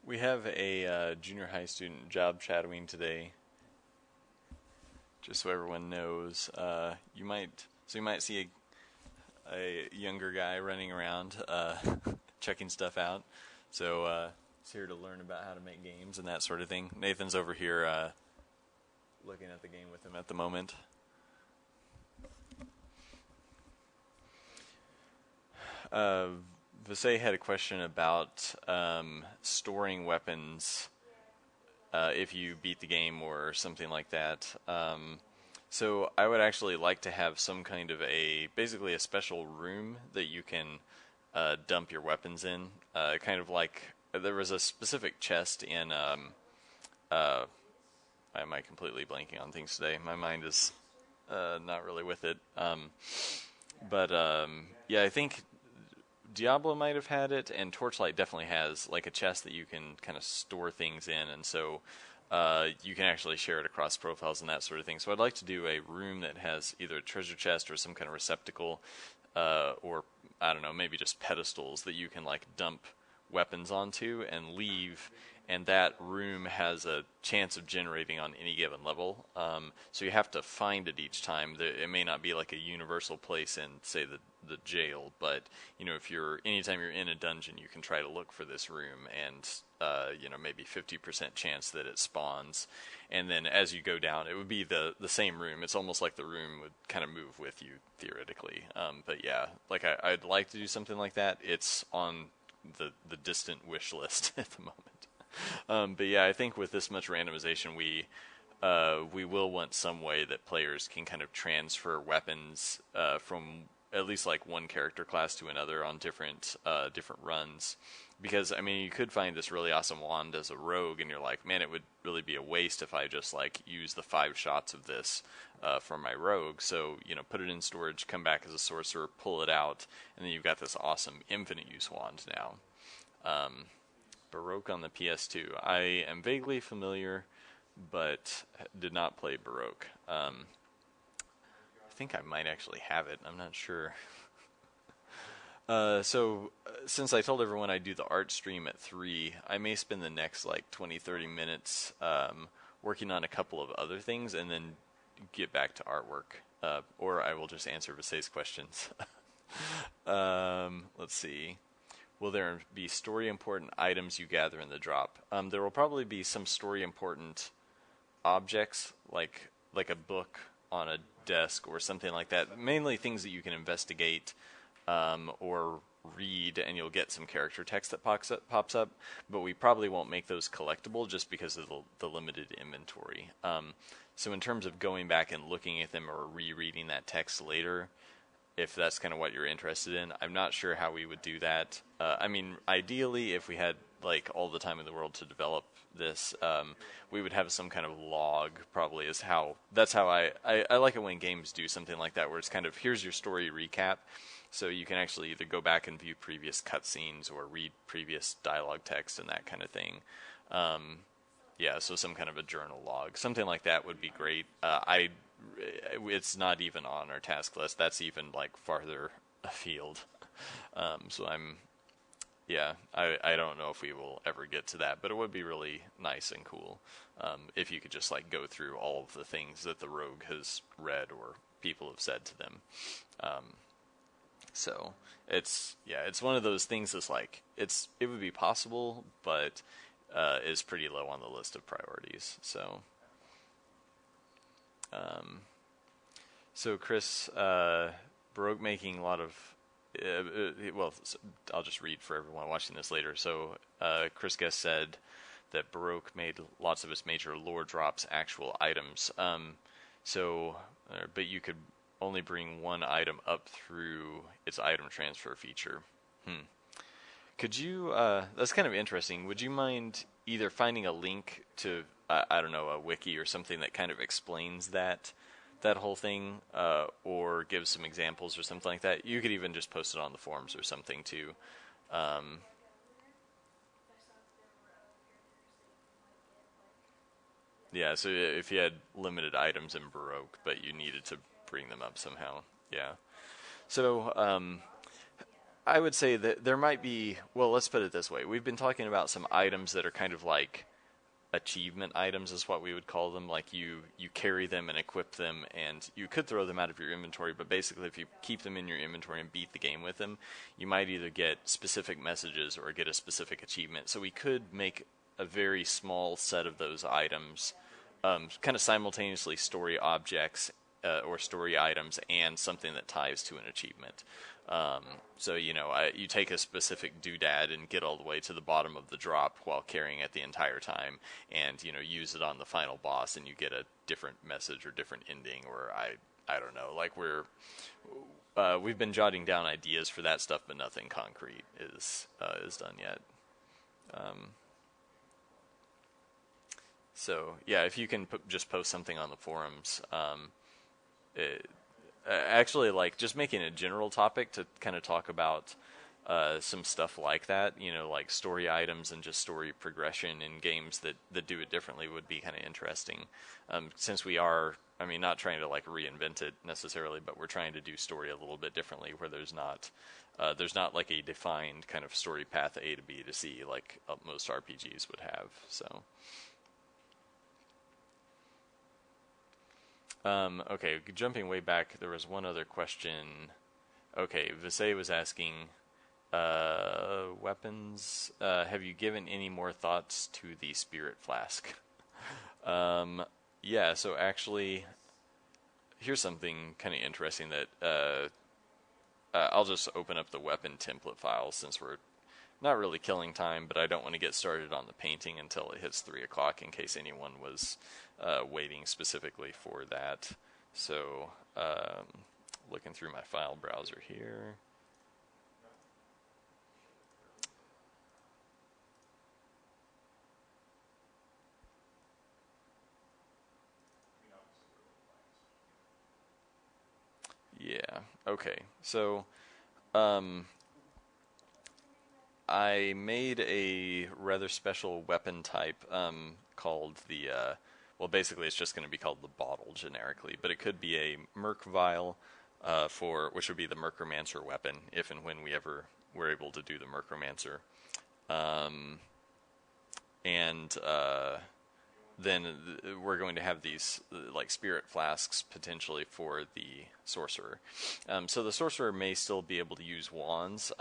We have a junior high student job shadowing today, just so everyone knows. You might see a younger guy running around checking stuff out. So he's here to learn about how to make games and that sort of thing. Nathan's over here looking at the game with him at the moment. Uh, Visay had a question about storing weapons if you beat the game or something like that. So I would actually like to have some kind of basically a special room that you can dump your weapons in. Kind of like there was a specific chest in. Why am I completely blanking on things today? My mind is not really with it. But yeah, I think Diablo might have had it, and Torchlight definitely has like a chest that you can kind of store things in, and so you can actually share it across profiles and that sort of thing. So I'd like to do a room that has either a treasure chest or some kind of receptacle, or I don't know, maybe just pedestals that you can like dump weapons onto and leave. And that room has a chance of generating on any given level. So you have to find it each time. It may not be like a universal place in, say, the jail, but if anytime you're in a dungeon, you can try to look for this room, and maybe 50% chance that it spawns. And then as you go down, it would be the same room. It's almost like the room would kind of move with you theoretically. But yeah, like I'd like to do something like that. It's on the distant wish list at the moment. But yeah, I think with this much randomization, we will want some way that players can kind of transfer weapons from at least like one character class to another on different runs. Because I mean, you could find this really awesome wand as a rogue, and you're like, man, it would really be a waste if I just like use the 5 shots of this from my rogue. So put it in storage, come back as a sorcerer, pull it out, and then you've got this awesome infinite use wand now. Baroque on the PS2. I am vaguely familiar, but did not play Baroque. I think I might actually have it. I'm not sure. So since I told everyone I do the art stream at 3, I may spend the next like 20-30 minutes working on a couple of other things and then get back to artwork. Or I will just answer Visay's questions. Let's see. Will there be story important items you gather in the drop? There will probably be some story important objects, like a book on a desk or something like that. Mainly things that you can investigate or read, and you'll get some character text that pops up. But we probably won't make those collectible just because of the limited inventory. So in terms of going back and looking at them or rereading that text later, if that's kind of what you're interested in, I'm not sure how we would do that. I mean, ideally, if we had like all the time in the world to develop this, we would have some kind of log. Probably that's how I like it when games do something like that, where it's kind of here's your story recap, so you can actually either go back and view previous cutscenes or read previous dialogue text and that kind of thing. Yeah, so some kind of a journal log, something like that would be great. It's not even on our task list. That's even like farther afield. So I don't know if we will ever get to that, but it would be really nice and cool if you could just like go through all of the things that the rogue has read or people have said to them. So it's one of those things that's like it would be possible, but is pretty low on the list of priorities. So Chris, Baroque making a lot of, well, I'll just read for everyone watching this later. So Chris Guest said that Baroque made lots of its major lore drops actual items. But you could only bring one item up through its item transfer feature. Could you, that's kind of interesting. Would you mind either finding a link to, I don't know, a wiki or something that kind of explains that whole thing, or give some examples or something like that? You could even just post it on the forums or something too. Yeah, so if you had limited items in Baroque, but you needed to bring them up somehow. Yeah. So, I would say that there might be, well, let's put it this way. We've been talking about some items that are kind of like achievement items is what we would call them. Like you carry them and equip them, and you could throw them out of your inventory, but basically if you keep them in your inventory and beat the game with them, you might either get specific messages or get a specific achievement. So we could make a very small set of those items, kind of simultaneously story objects or story items and something that ties to an achievement. So, you take a specific doodad and get all the way to the bottom of the drop while carrying it the entire time, and, use it on the final boss, and you get a different message or different ending, or I don't know. Like, we've been jotting down ideas for that stuff, but nothing concrete is done yet. So, yeah, if you can just post something on the forums, actually, like, just making a general topic to kind of talk about some stuff like that, like story items and just story progression in games that do it differently would be kind of interesting. Since we are, not trying to like reinvent it necessarily, but we're trying to do story a little bit differently, where there's not like a defined kind of story path A to B to C like most RPGs would have. So. Okay, jumping way back, there was one other question. Okay, Visay was asking, weapons, have you given any more thoughts to the Spirit Flask? Yeah, so actually, here's something kind of interesting that, I'll just open up the weapon template file since we're not really killing time, but I don't want to get started on the painting until it hits 3 o'clock in case anyone was waiting specifically for that. So, looking through my file browser here. Yeah, okay. So, I made a rather special weapon type called the, well, basically it's just going to be called the bottle generically, but it could be a Merc Vial, which would be the Mercromancer weapon, if and when we ever were able to do the Mercromancer. And then we're going to have these like spirit flasks potentially for the sorcerer. So the sorcerer may still be able to use wands.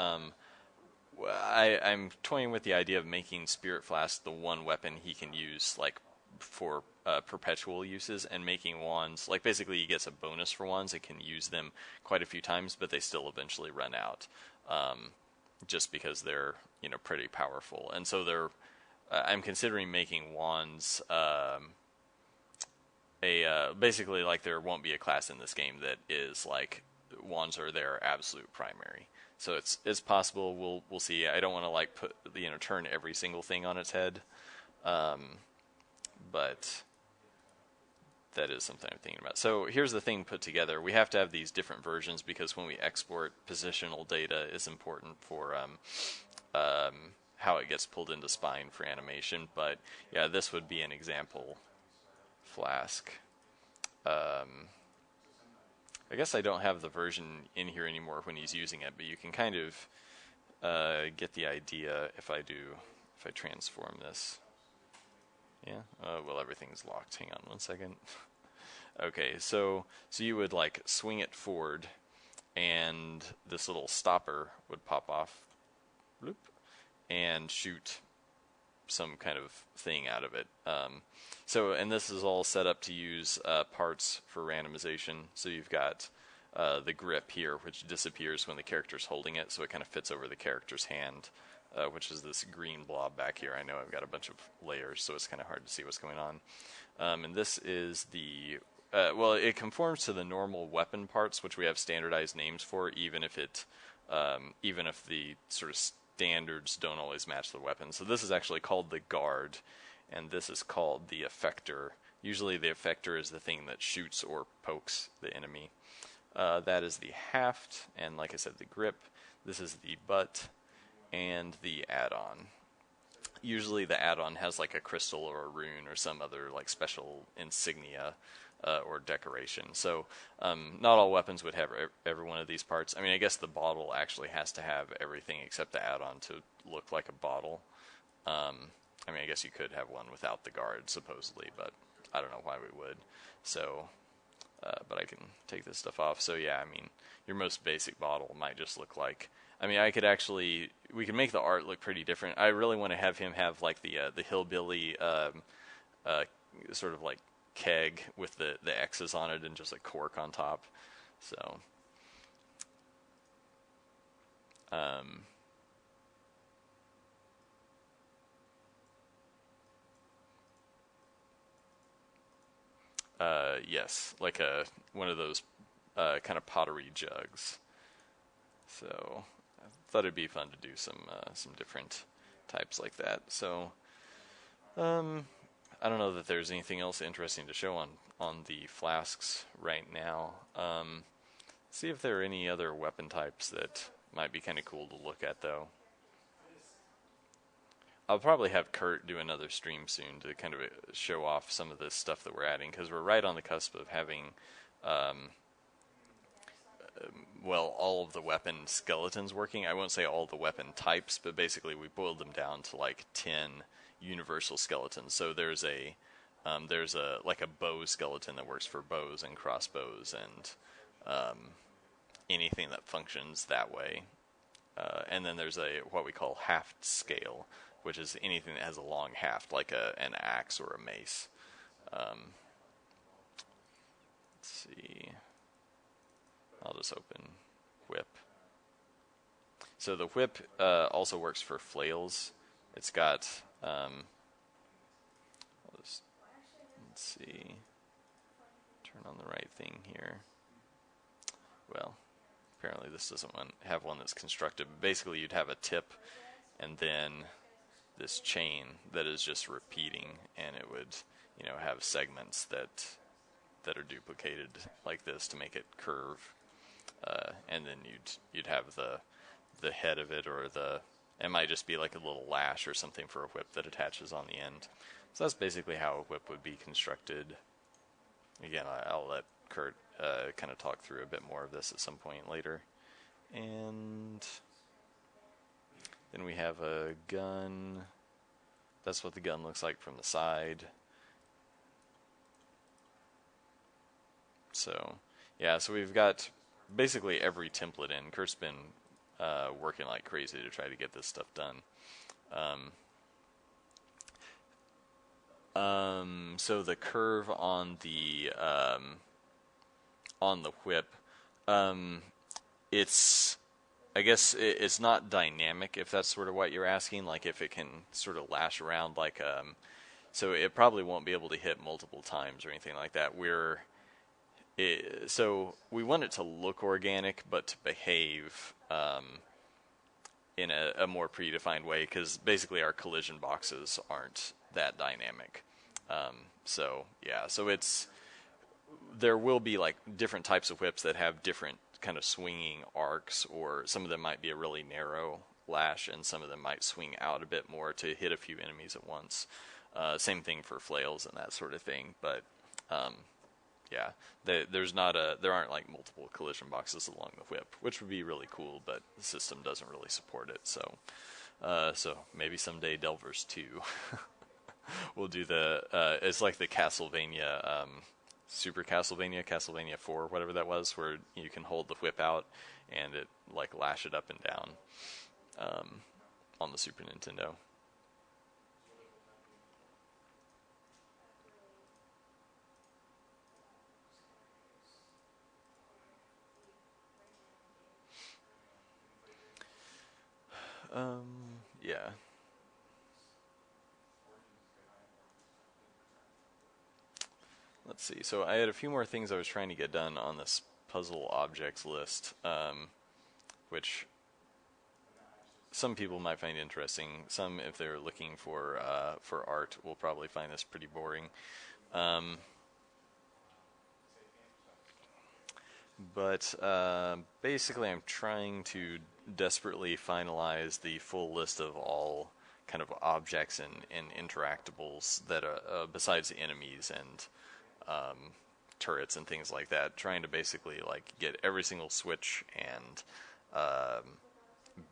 I'm toying with the idea of making Spirit Flask the one weapon he can use, like, for perpetual uses, and making wands, like, basically he gets a bonus for wands, it can use them quite a few times, but they still eventually run out, just because they're, pretty powerful. And so I'm considering making wands, basically, like, there won't be a class in this game that is, like, wands are their absolute primary. So it's possible. We'll see. I don't want to like turn every single thing on its head, but that is something I'm thinking about. So here's the thing put together. We have to have these different versions because when we export, positional data is important for how it gets pulled into Spine for animation. But yeah, this would be an example flask. I guess I don't have the version in here anymore when he's using it, but you can kind of get the idea if I transform this. Yeah, well, everything's locked. Hang on one second. Okay, so you would like swing it forward, and this little stopper would pop off, bloop, and shoot some kind of thing out of it. And this is all set up to use parts for randomization. So you've got the grip here, which disappears when the character's holding it, so it kind of fits over the character's hand, which is this green blob back here. I know I've got a bunch of layers, so it's kind of hard to see what's going on. And this is the it conforms to the normal weapon parts, which we have standardized names for, even if the sort of standards don't always match the weapon. So this is actually called the guard, and this is called the effector. Usually the effector is the thing that shoots or pokes the enemy. That is the haft, and like I said, the grip. This is the butt, and the add-on. Usually the add-on has like a crystal or a rune or some other like special insignia or decoration. So not all weapons would have every one of these parts. I mean, I guess the bottle actually has to have everything except the add-on to look like a bottle. I mean, I guess you could have one without the guard, supposedly, but I don't know why we would. So, but I can take this stuff off. So yeah, I mean, your most basic bottle might just look like. I mean, we can make the art look pretty different. I really want to have him have like the hillbilly sort of like keg with the X's on it and just a cork on top. So, um, yes, like one of those kind of pottery jugs. So I thought it'd be fun to do some different types like that. So I don't know that there's anything else interesting to show on the flasks right now. See if there are any other weapon types that might be kind of cool to look at, though. I'll probably have Kurt do another stream soon to kind of show off some of this stuff that we're adding, because we're right on the cusp of having, um, well, all of the weapon skeletons working. I won't say all the weapon types, but basically we boiled them down to like 10 universal skeletons. So there's a like a bow skeleton that works for bows and crossbows and anything that functions that way. And then there's what we call haft scale, which is anything that has a long haft, like an axe or a mace. Let's see. I'll just open whip. So the whip also works for flails. It's got, let's see, turn on the right thing here. Well, apparently this doesn't have one that's constructed. Basically, you'd have a tip and then this chain that is just repeating, and it would, have segments that are duplicated like this to make it curve. And then you'd have the head of it, or it might just be like a little lash or something for a whip that attaches on the end. So that's basically how a whip would be constructed. Again, I'll let Kurt kind of talk through a bit more of this at some point later. And then we have a gun. That's what the gun looks like from the side. So, yeah, so we've got basically every template in. Kurt's been working like crazy to try to get this stuff done. So the curve on the whip, I guess it's not dynamic, if that's sort of what you're asking, like if it can sort of lash around like so it probably won't be able to hit multiple times or anything like that. So we want it to look organic, but to behave in a more predefined way, because basically our collision boxes aren't that dynamic. So there will be like different types of whips that have different kind of swinging arcs, or some of them might be a really narrow lash, and some of them might swing out a bit more to hit a few enemies at once. Same thing for flails and that sort of thing, but yeah, there aren't like multiple collision boxes along the whip, which would be really cool, but the system doesn't really support it. So maybe someday Delvers 2 will do it's like the Castlevania, Super Castlevania 4, whatever that was, where you can hold the whip out and it like lash it up and down on the Super Nintendo. Yeah. Let's see. So I had a few more things I was trying to get done on this puzzle objects list, which some people might find interesting. Some, if they're looking for art, will probably find this pretty boring. But basically, I'm trying to desperately finalize the full list of all kind of objects and interactables that are besides enemies and turrets and things like that, trying to basically like get every single switch and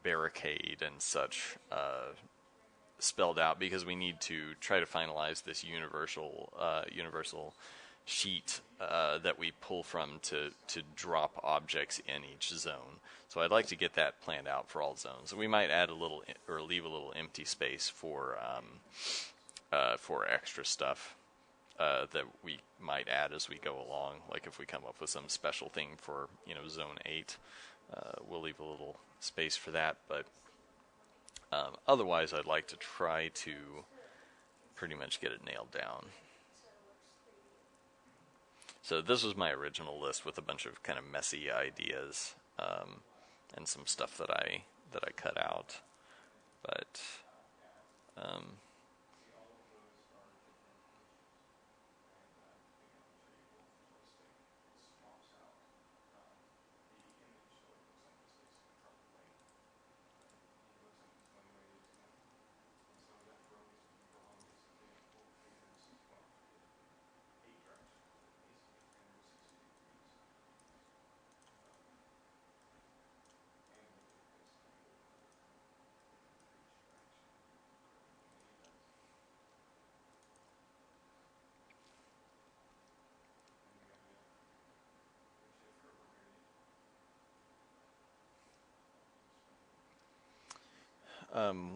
barricade and such spelled out, because we need to try to finalize this universal sheet that we pull from to drop objects in each zone. So I'd like to get that planned out for all zones. We might add a little or leave a little empty space for extra stuff that we might add as we go along. Like if we come up with some special thing for zone 8, we'll leave a little space for that. But otherwise, I'd like to try to pretty much get it nailed down. So this was my original list with a bunch of kind of messy ideas and some stuff that I cut out. But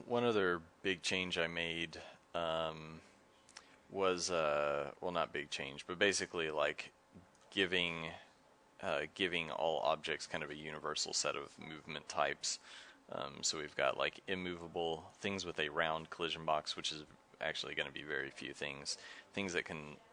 one other big change I made was well, not big change, but basically like giving all objects kind of a universal set of movement types. So we've got like immovable things with a round collision box, which is actually going to be very few things. Things that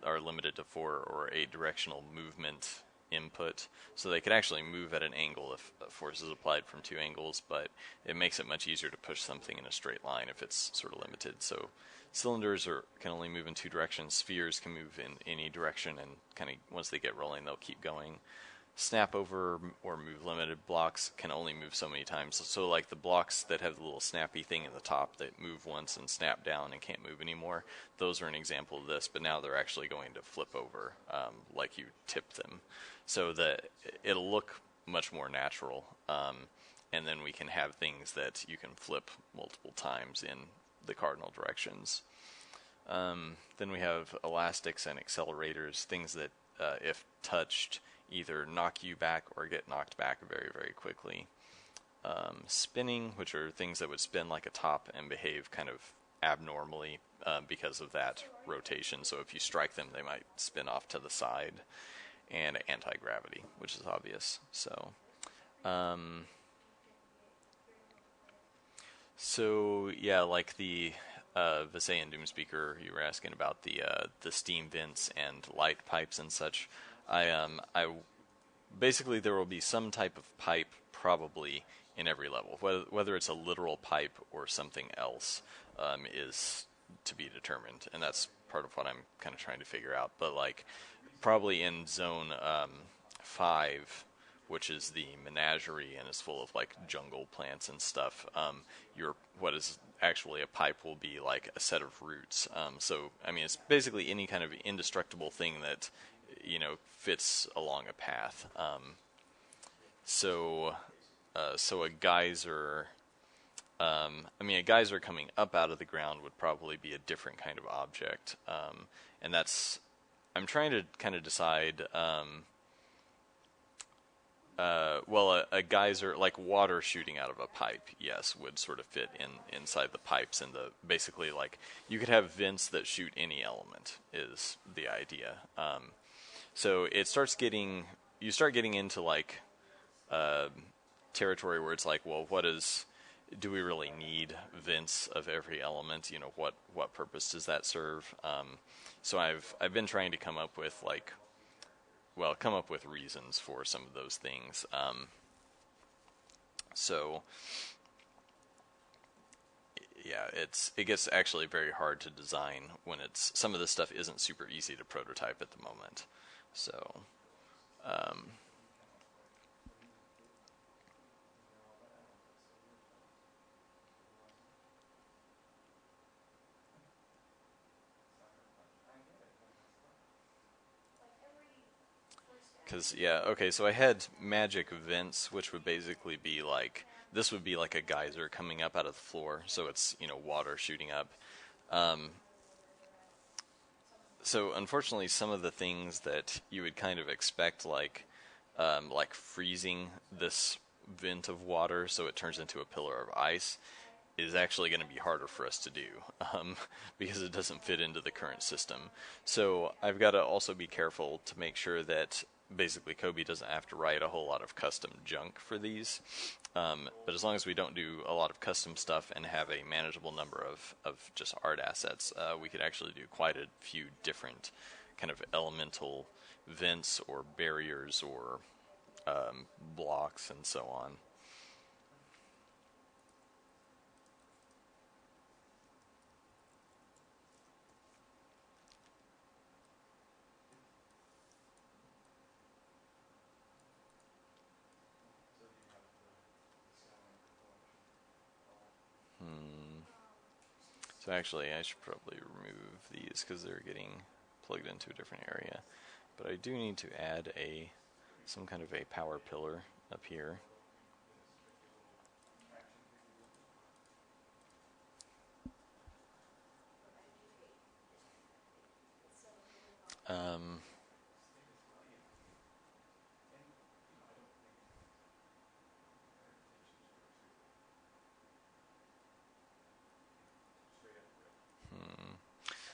are limited to 4 or 8 directional movement input, so they could actually move at an angle if force is applied from 2 angles, but it makes it much easier to push something in a straight line if it's sort of limited. So cylinders can only move in 2 directions. Spheres can move in any direction, and kind of once they get rolling, they'll keep going. Snap over or move limited blocks can only move so many times. So like the blocks that have the little snappy thing in the top that move once and snap down and can't move anymore, those are an example of this, but now they're actually going to flip over like you tip them. So that it'll look much more natural, and then we can have things that you can flip multiple times in the cardinal directions. Then we have elastics and accelerators, things that if touched either knock you back or get knocked back very, very quickly. Spinning, which are things that would spin like a top and behave kind of abnormally because of that rotation. So if you strike them, they might spin off to the side. And anti-gravity, which is obvious. So yeah, like the Visayan Doomspeaker, you were asking about the steam vents and light pipes and such. I basically there will be some type of pipe probably in every level, whether it's a literal pipe or something else is to be determined, and that's part of what I'm kind of trying to figure out. But like probably in zone 5, which is the menagerie and is full of like jungle plants and stuff, what is actually a pipe will be like a set of roots. So I mean, it's basically any kind of indestructible thing that fits along a path. So a geyser. A geyser coming up out of the ground would probably be a different kind of object, and I'm trying to kind of decide. A geyser, like water shooting out of a pipe, yes, would sort of fit inside the pipes, and basically like you could have vents that shoot any element is the idea. So you start getting into like territory where it's like, well, do we really need vents of every element? What purpose does that serve? So I've been trying to come up with reasons for some of those things. So yeah, it gets actually very hard to design when some of this stuff isn't super easy to prototype at the moment. So Because, yeah, okay, so I had magic vents, which would basically be like, this would be like a geyser coming up out of the floor, so it's, water shooting up. Um, so unfortunately, some of the things that you would kind of expect, like freezing this vent of water so it turns into a pillar of ice, is actually going to be harder for us to do because it doesn't fit into the current system. So I've got to also be careful to make sure that basically Kobe doesn't have to write a whole lot of custom junk for these. But as long as we don't do a lot of custom stuff and have a manageable number of just art assets, we could actually do quite a few different kind of elemental vents or barriers or blocks and so on. So actually, I should probably remove these because they're getting plugged into a different area. But I do need to add some kind of a power pillar up here. Um,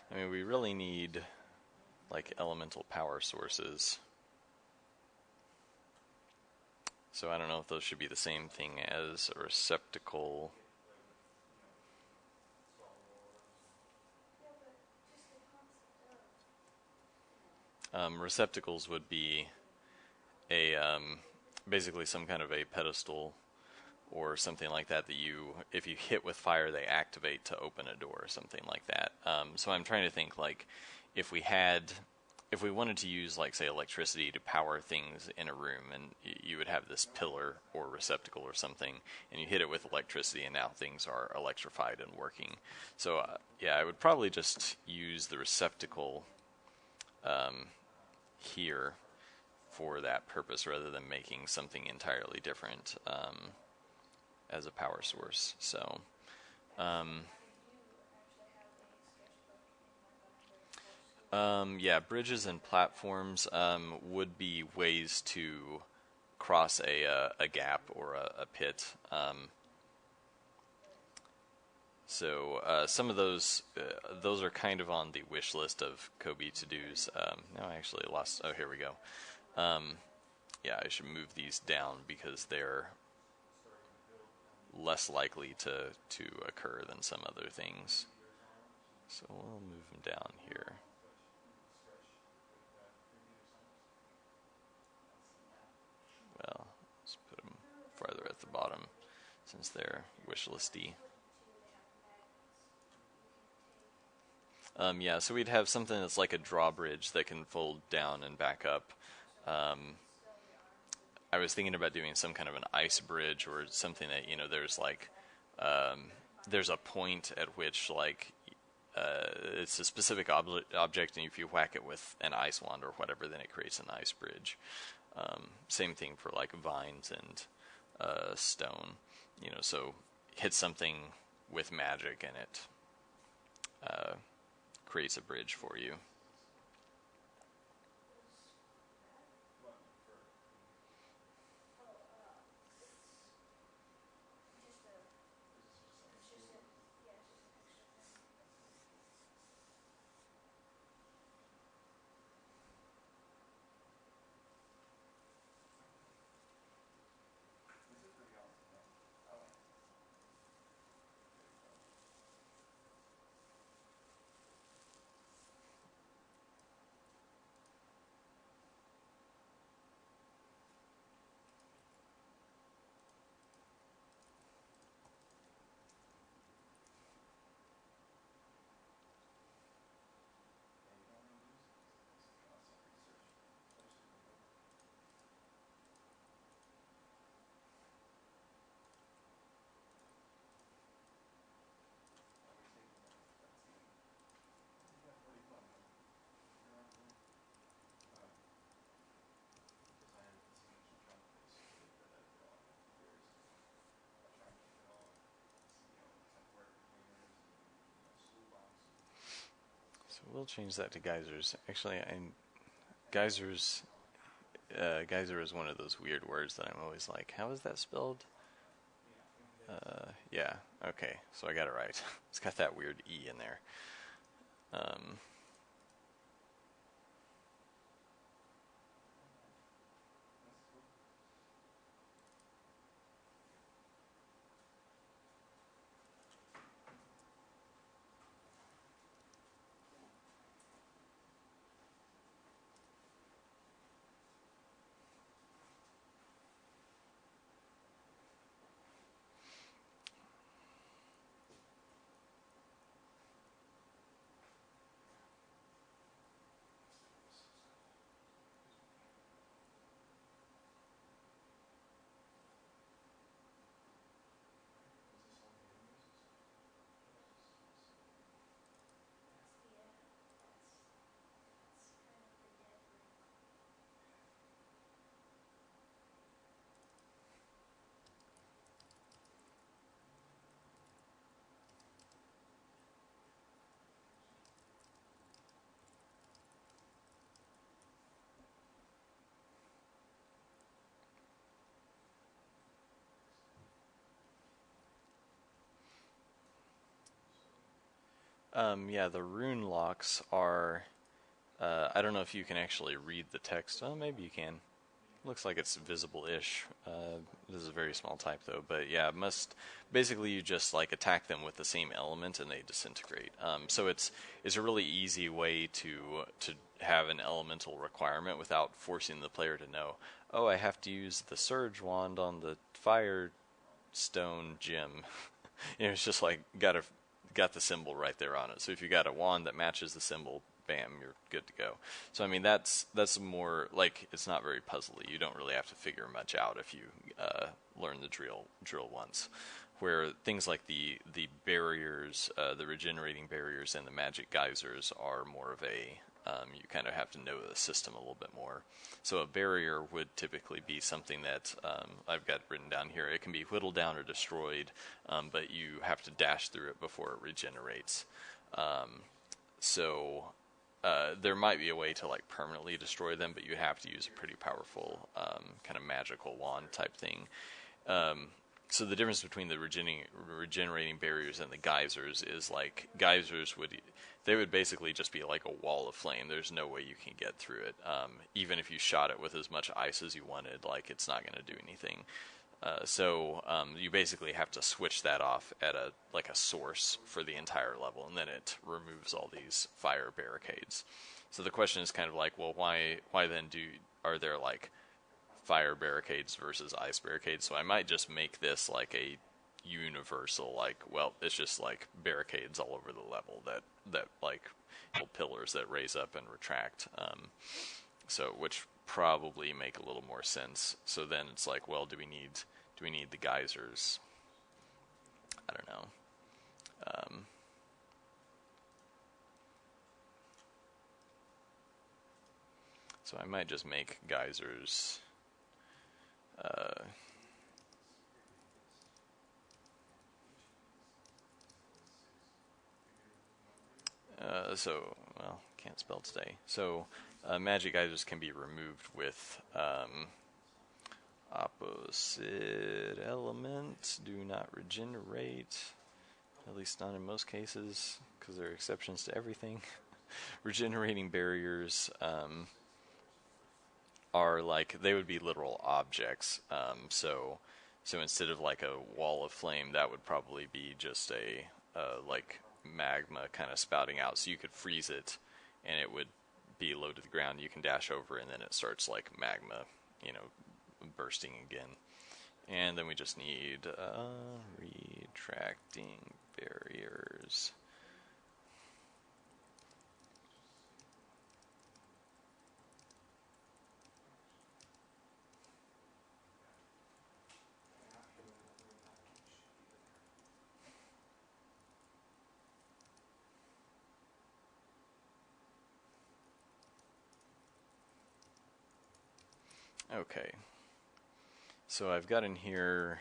I mean, we really need like elemental power sources. So I don't know if those should be the same thing as a receptacle. Receptacles would be a basically some kind of a pedestal or something like that if you hit with fire, they activate to open a door or something like that. So I'm trying to think like if we wanted to use like say electricity to power things in a room, and you would have this pillar or receptacle or something, and you hit it with electricity, and now things are electrified and working. So yeah, I would probably just use the receptacle here for that purpose rather than making something entirely different as a power source. So yeah, bridges and platforms would be ways to cross a gap or a pit. So some of those are kind of on the wish list of Kobe to-dos. No, I actually lost. Oh, here we go. Yeah, I should move these down because they're less likely to occur than some other things. So we'll move them down here. Well, let's put them farther at the bottom since they're wish listy. Yeah, so we'd have something that's like a drawbridge that can fold down and back up. I was thinking about doing some kind of an ice bridge or something that there's like there's a point at which like it's a specific object, and if you whack it with an ice wand or whatever, then it creates an ice bridge. Same thing for like vines and stone. So hit something with magic and it creates a bridge for you. will change that to geysers. Actually, geysers. Geyser is one of those weird words that I'm always like, how is that spelled? Yeah, okay, so I got it right. It's got that weird E in there. Yeah, the rune locks are. I don't know if you can actually read the text. Oh, maybe you can. Looks like it's visible-ish. This is a very small type though, but yeah, basically you just like attack them with the same element and they disintegrate. So it's a really easy way to have an elemental requirement without forcing the player to know, oh, I have to use the surge wand on the fire stone gem. It's just like got the symbol right there on it. So if you got a wand that matches the symbol, bam, you're good to go. So I mean that's more like, it's not very puzzly. You don't really have to figure much out if you learn the drill once. Where things like the barriers, the regenerating barriers, and the magic geysers are more of a you kind of have to know the system a little bit more. So a barrier would typically be something that I've got written down here. It can be whittled down or destroyed, but you have to dash through it before it regenerates. So there might be a way to like permanently destroy them, but you have to use a pretty powerful kind of magical wand type thing. So the difference between the regenerating barriers and the geysers is like geysers would basically just be like a wall of flame. There's no way you can get through it. Even if you shot it with as much ice as you wanted, like it's not going to do anything. So you basically have to switch that off at a source for the entire level, and then it removes all these fire barricades. So the question is kind of like, well, why then are there like fire barricades versus ice barricades? So I might just make this like a universal, like, well, it's just like barricades all over the level that like little pillars that raise up and retract. So which probably make a little more sense. So then it's like, well, do we need the geysers? I don't know. So I might just make geysers. Well, can't spell today. So magic geysers can be removed with opposite element, do not regenerate, at least not in most cases, because there are exceptions to everything. Regenerating barriers are like, they would be literal objects. So instead of like a wall of flame, that would probably be just a like magma kind of spouting out. So you could freeze it, and it would be low to the ground. You can dash over, and then it starts like magma, bursting again. And then we just need retracting barriers. Okay. So I've got in here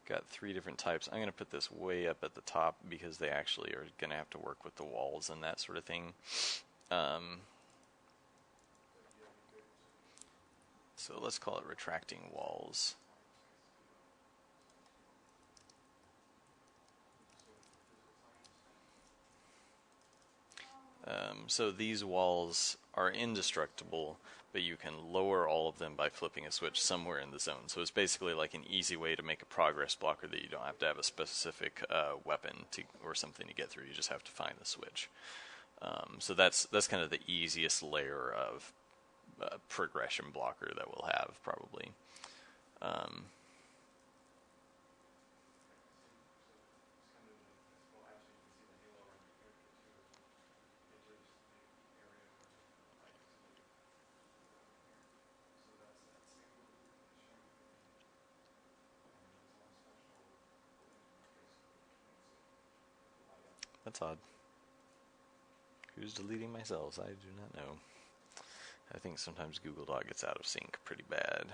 got 3 different types. I'm going to put this way up at the top because they actually are going to have to work with the walls and that sort of thing. So let's call it retracting walls. So these walls are indestructible, but you can lower all of them by flipping a switch somewhere in the zone. So it's basically like an easy way to make a progress blocker that you don't have to have a specific weapon or something to get through. You just have to find the switch. So that's kind of the easiest layer of progression blocker that we'll have probably. That's odd. Who's deleting my cells? I do not know. I think sometimes Google Doc gets out of sync pretty bad.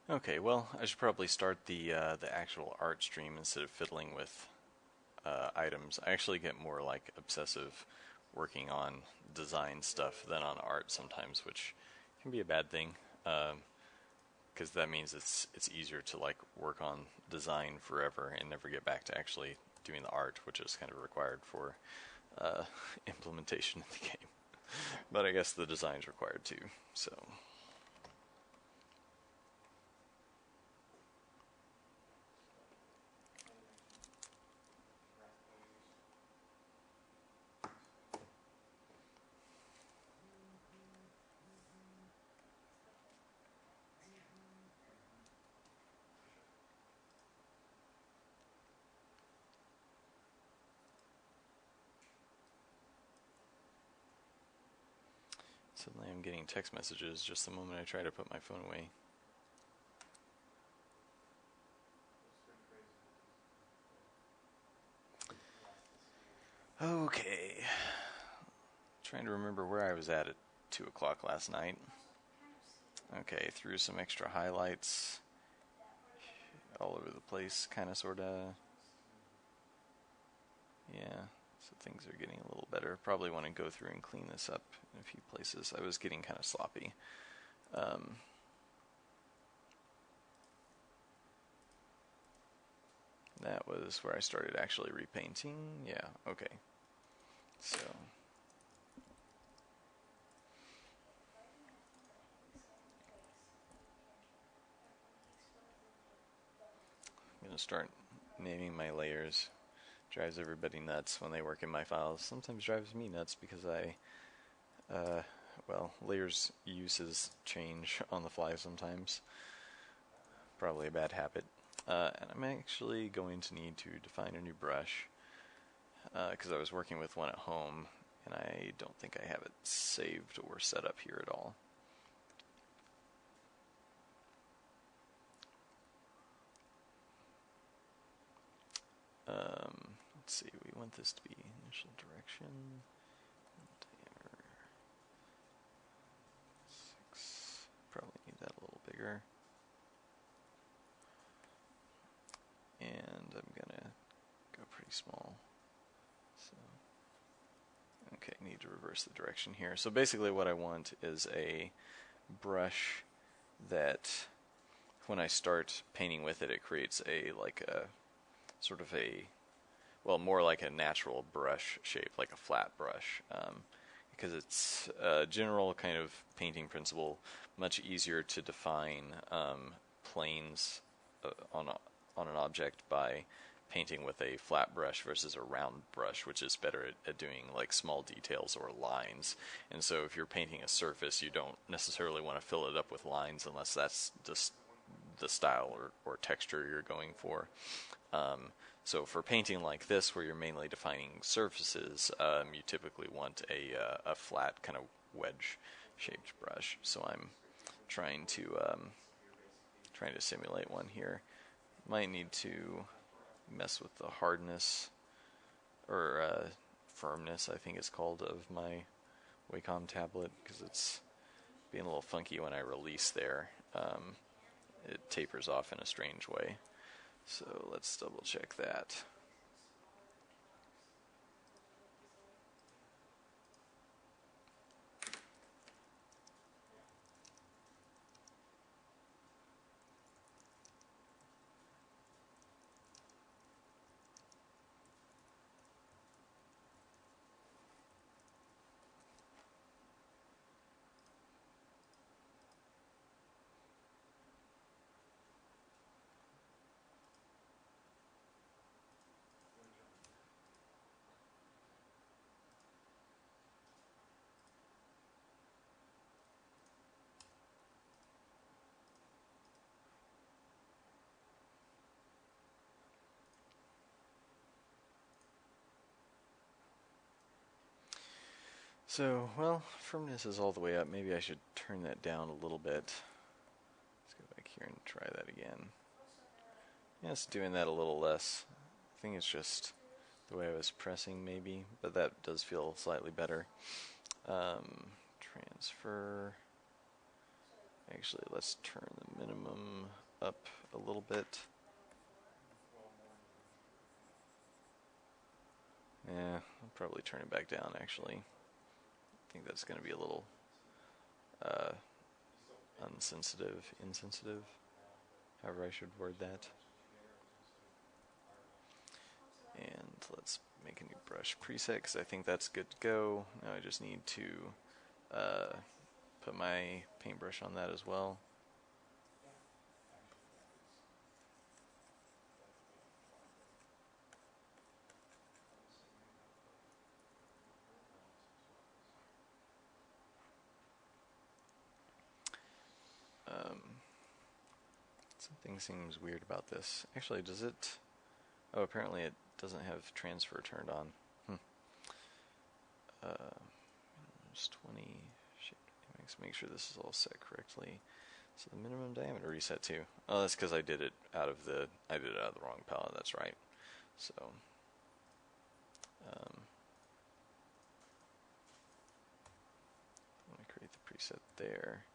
Okay, well, I should probably start the actual art stream instead of fiddling with items. I actually get more like obsessive working on design stuff than on art sometimes, which can be a bad thing, because that means it's easier to like work on design forever and never get back to actually doing the art, which is kind of required for implementation in the game. But I guess the design's required too, so. Suddenly I'm getting text messages just the moment I try to put my phone away. Okay. Trying to remember where I was at 2 o'clock last night. Okay, threw some extra highlights all over the place, kind of, sort of. Yeah, so things are getting a little better. Probably want to go through and clean this up in a few places. I was getting kind of sloppy. That was where I started actually repainting. Yeah, okay. So I'm going to start naming my layers. Drives everybody nuts when they work in my files. Sometimes drives me nuts because well, layers uses change on the fly sometimes. Probably a bad habit. And I'm actually going to need to define a new brush because I was working with one at home and I don't think I have it saved or set up here at all. Let's see, we want this to be initial direction. Diameter 6. Probably need that a little bigger. And I'm gonna go pretty small. So, okay, need need to reverse the direction here. So basically what I want is a brush that when I start painting with it, it creates a sort of more like a natural brush shape, like a flat brush, because it's a general kind of painting principle, much easier to define planes on an object by painting with a flat brush versus a round brush, which is better at doing like small details or lines. And so if you're painting a surface, you don't necessarily want to fill it up with lines unless that's just the style or texture you're going for. So for painting like this, where you're mainly defining surfaces, you typically want a flat kind of wedge-shaped brush. So I'm trying to simulate one here. Might need to mess with the hardness or firmness, I think it's called, of my Wacom tablet, because it's being a little funky when I release there. It tapers off in a strange way. So let's double check that. So, well, firmness is all the way up. Maybe I should turn that down a little bit. Let's go back here and try that again. Yeah, it's doing that a little less. I think it's just the way I was pressing maybe, but that does feel slightly better. Transfer. Actually, let's turn the minimum up a little bit. Yeah, I'll probably turn it back down actually. I think that's going to be a little insensitive, however I should word that. And let's make a new brush preset because I think that's good to go. Now I just need to put my paintbrush on that as well. Something seems weird about this. Actually, does it? Oh, apparently it doesn't have transfer turned on. Just 20. Make sure this is all set correctly. So the minimum diameter reset too. Oh, that's because I did it out of the wrong palette. That's right. So I'm gonna create the preset there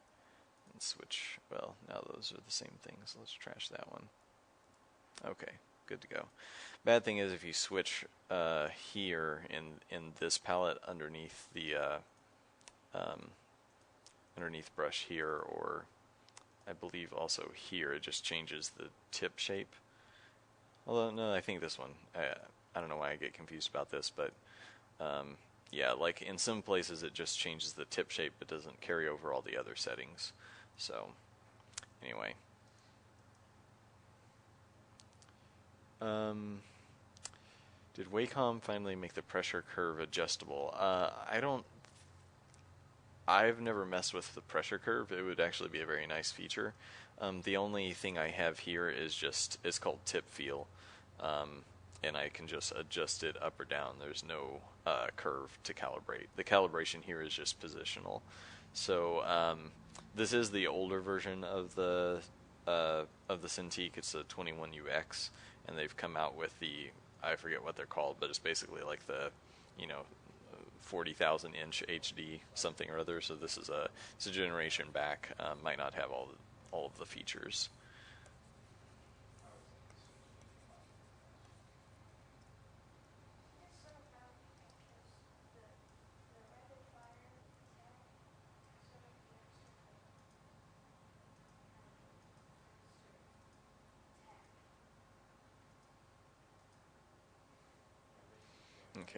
and switch. Well, now those are the same things. Let's trash that one. Okay, good to go. Bad thing is if you switch here in this palette underneath the underneath brush here, or I believe also here, it just changes the tip shape. Although no, I think this one. I don't know why I get confused about this, but yeah, like in some places it just changes the tip shape, but doesn't carry over all the other settings. So anyway. Did Wacom finally make the pressure curve adjustable? I've never messed with the pressure curve. It would actually be a very nice feature. The only thing I have here is it's called tip feel, and I can just adjust it up or down. There's no curve to calibrate. The calibration here is just positional. So this is the older version of the Cintiq. It's a 21UX, and they've come out with I forget what they're called, but it's basically like the 40,000 inch HD something or other. So this is it's a generation back. Might not have all of the features.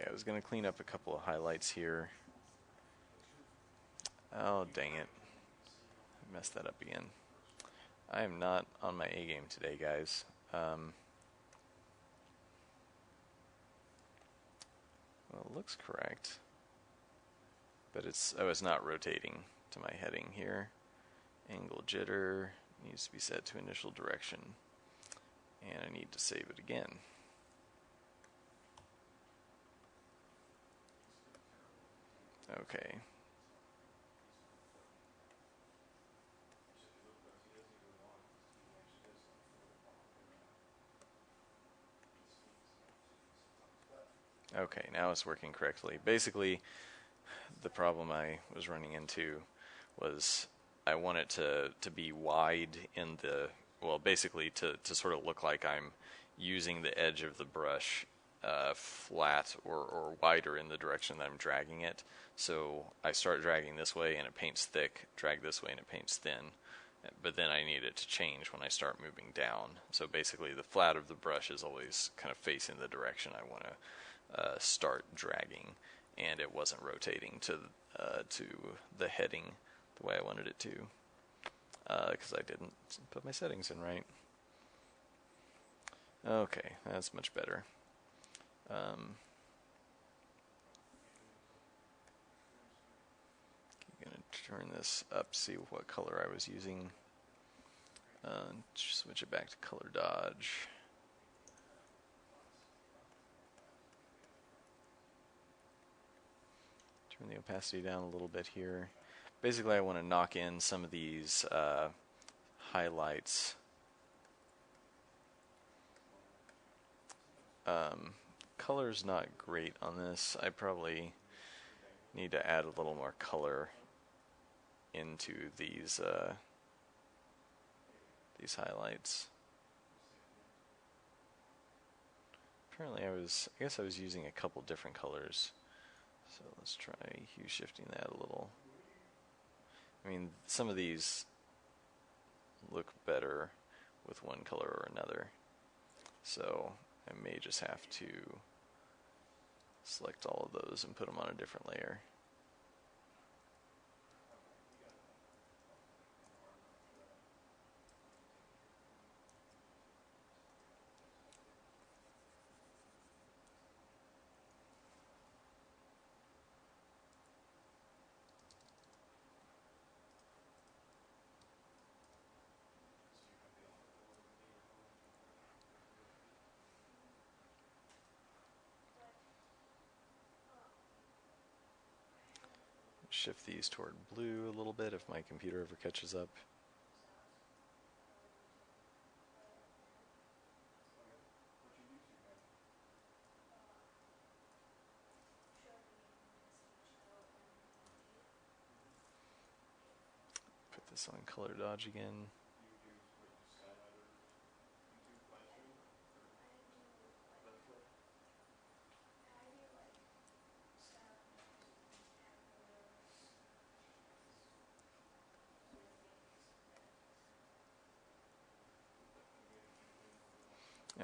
Okay, I was going to clean up a couple of highlights here. Oh, dang it. I messed that up again. I am not on my A game today, guys. Well, it looks correct. But it's not rotating to my heading here. Angle jitter needs to be set to initial direction. And I need to save it again. Okay. Okay, now it's working correctly. Basically, the problem I was running into was I want it to be wide in the, well, basically to sort of look like I'm using the edge of the brush flat or wider in the direction that I'm dragging it. So I start dragging this way and it paints thick, drag this way and it paints thin. But then I need it to change when I start moving down. So basically the flat of the brush is always kind of facing the direction I want to start dragging, and it wasn't rotating to the heading the way I wanted it to, because I didn't put my settings in right. Okay, that's much better. I'm going to turn this up, see what color I was using. Switch it back to color dodge. Turn the opacity down a little bit here. Basically, I want to knock in some of these highlights. Color's not great on this. I probably need to add a little more color into these highlights. Apparently, I guess I was using a couple different colors. So let's try hue shifting that a little. I mean, some of these look better with one color or another. So I may just have to select all of those and put them on a different layer. Shift these toward blue a little bit if my computer ever catches up. Put this on color dodge again.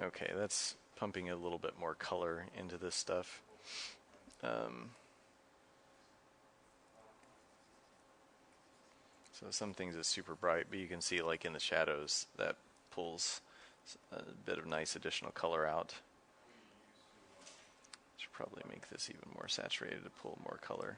Okay, that's pumping a little bit more color into this stuff. So some things is super bright, but you can see like in the shadows that pulls a bit of nice additional color out. Should probably make this even more saturated to pull more color.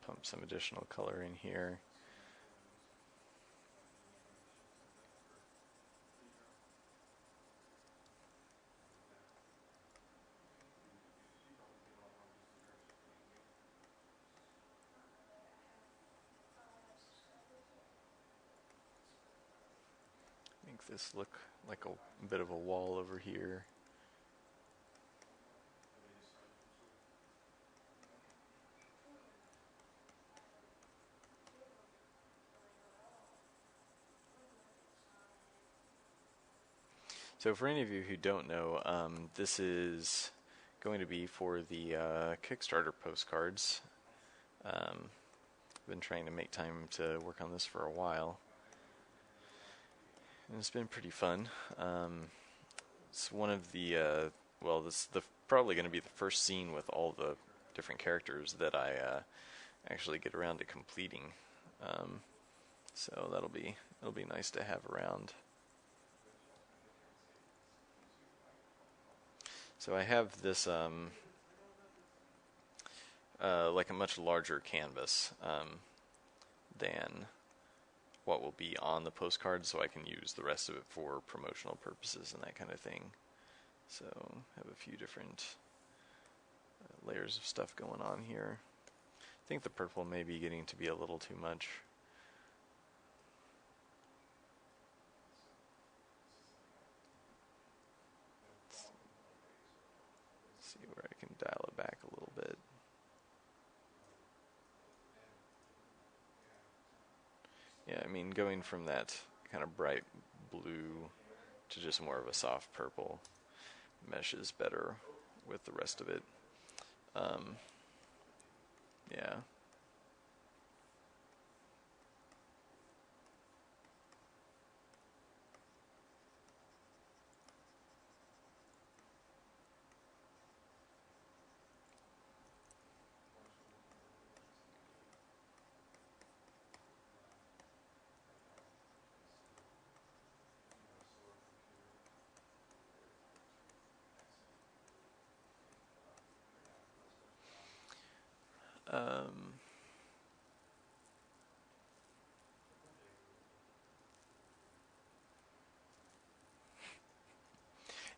pump some additional color in here. Make this look like a bit of a wall over here. So for any of you who don't know, this is going to be for the Kickstarter postcards. I've been trying to make time to work on this for a while, and it's been pretty fun. It's one of the this is probably going to be the first scene with all the different characters that I actually get around to completing. So it'll be nice to have around. So I have this like a much larger canvas than what will be on the postcard, so I can use the rest of it for promotional purposes and that kind of thing. So I have a few different layers of stuff going on here. I think the purple may be getting to be a little too much. Let's see where I can dial it back a little bit. Yeah, I mean, going from that kind of bright blue to just more of a soft purple meshes better with the rest of it. Yeah.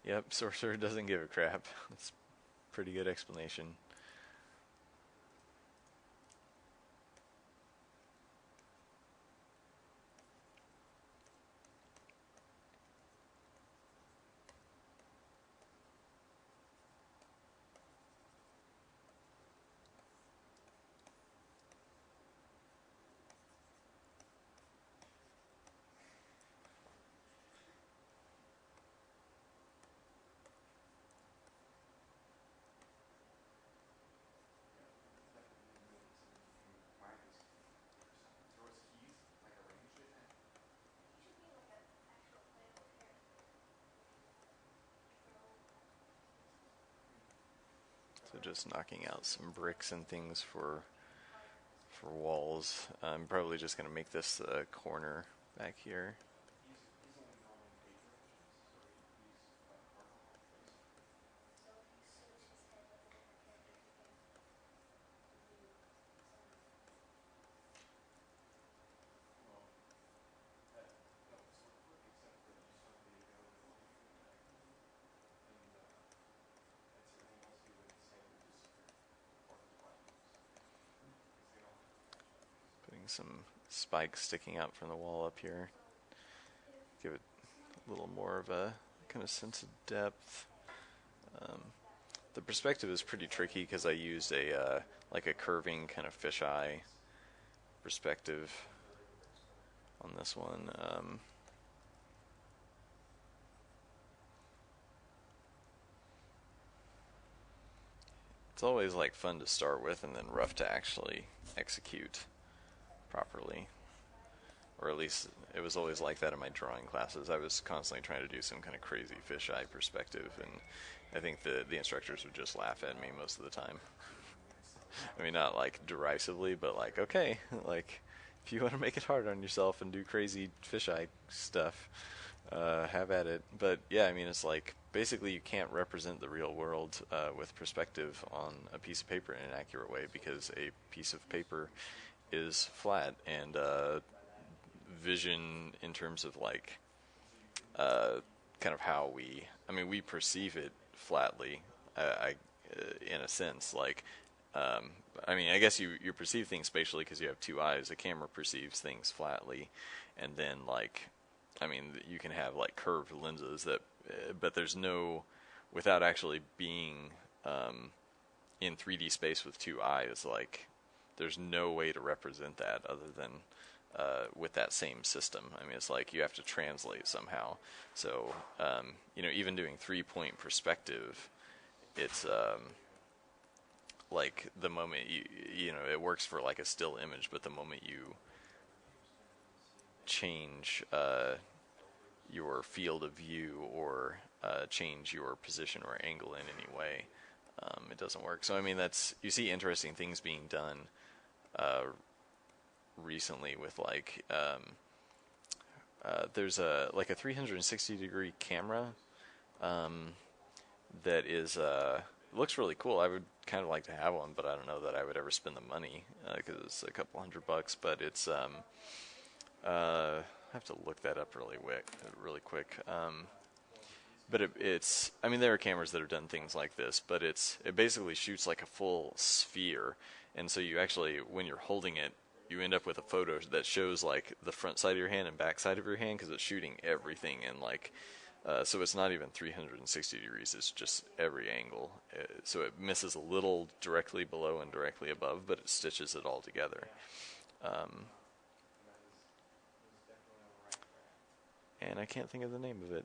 Yep, Sorcerer doesn't give a crap. That's a pretty good explanation. So just knocking out some bricks and things for walls. I'm probably just going to make this a corner back here. Putting some spikes sticking out from the wall up here. Give it a little more of a kind of sense of depth. The perspective is pretty tricky because I used a like a curving kind of fisheye perspective on this one. It's always like fun to start with and then rough to actually execute properly. Or at least it was always like that in my drawing classes. I was constantly trying to do some kind of crazy fisheye perspective, and I think the instructors would just laugh at me most of the time. I mean, not like derisively, but like, okay, like if you want to make it hard on yourself and do crazy fisheye stuff, Have at it. But yeah, I mean, it's like basically you can't represent the real world with perspective on a piece of paper in an accurate way because a piece of paper is flat and vision in terms of like uh, kind of how I mean, we perceive it flatly, in a sense. Like, um, I mean, I guess you perceive things spatially because you have two eyes. A camera perceives things flatly, and then like, I mean, you can have like curved lenses that, but there's no, without actually being in 3D space with two eyes, like, there's no way to represent that other than with that same system. I mean, it's like you have to translate somehow. So, even doing 3-point perspective, it's like the moment it works for like a still image, but the moment you change your field of view or change your position or angle in any way, it doesn't work. So, I mean, you see interesting things being done uh, recently with like there's a 360-degree camera um, that is looks really cool. I would kind of like to have one, but I don't know that I would ever spend the money because it's a couple $100. But it's I have to look that up really quick. But it's I mean, there are cameras that have done things like this, but it basically shoots like a full sphere, and so you actually, when you're holding it, you end up with a photo that shows like the front side of your hand and back side of your hand because it's shooting everything, and like so it's not even 360 degrees, it's just every angle. So it misses a little directly below and directly above, but it stitches it all together. Um, and I can't think of the name of it.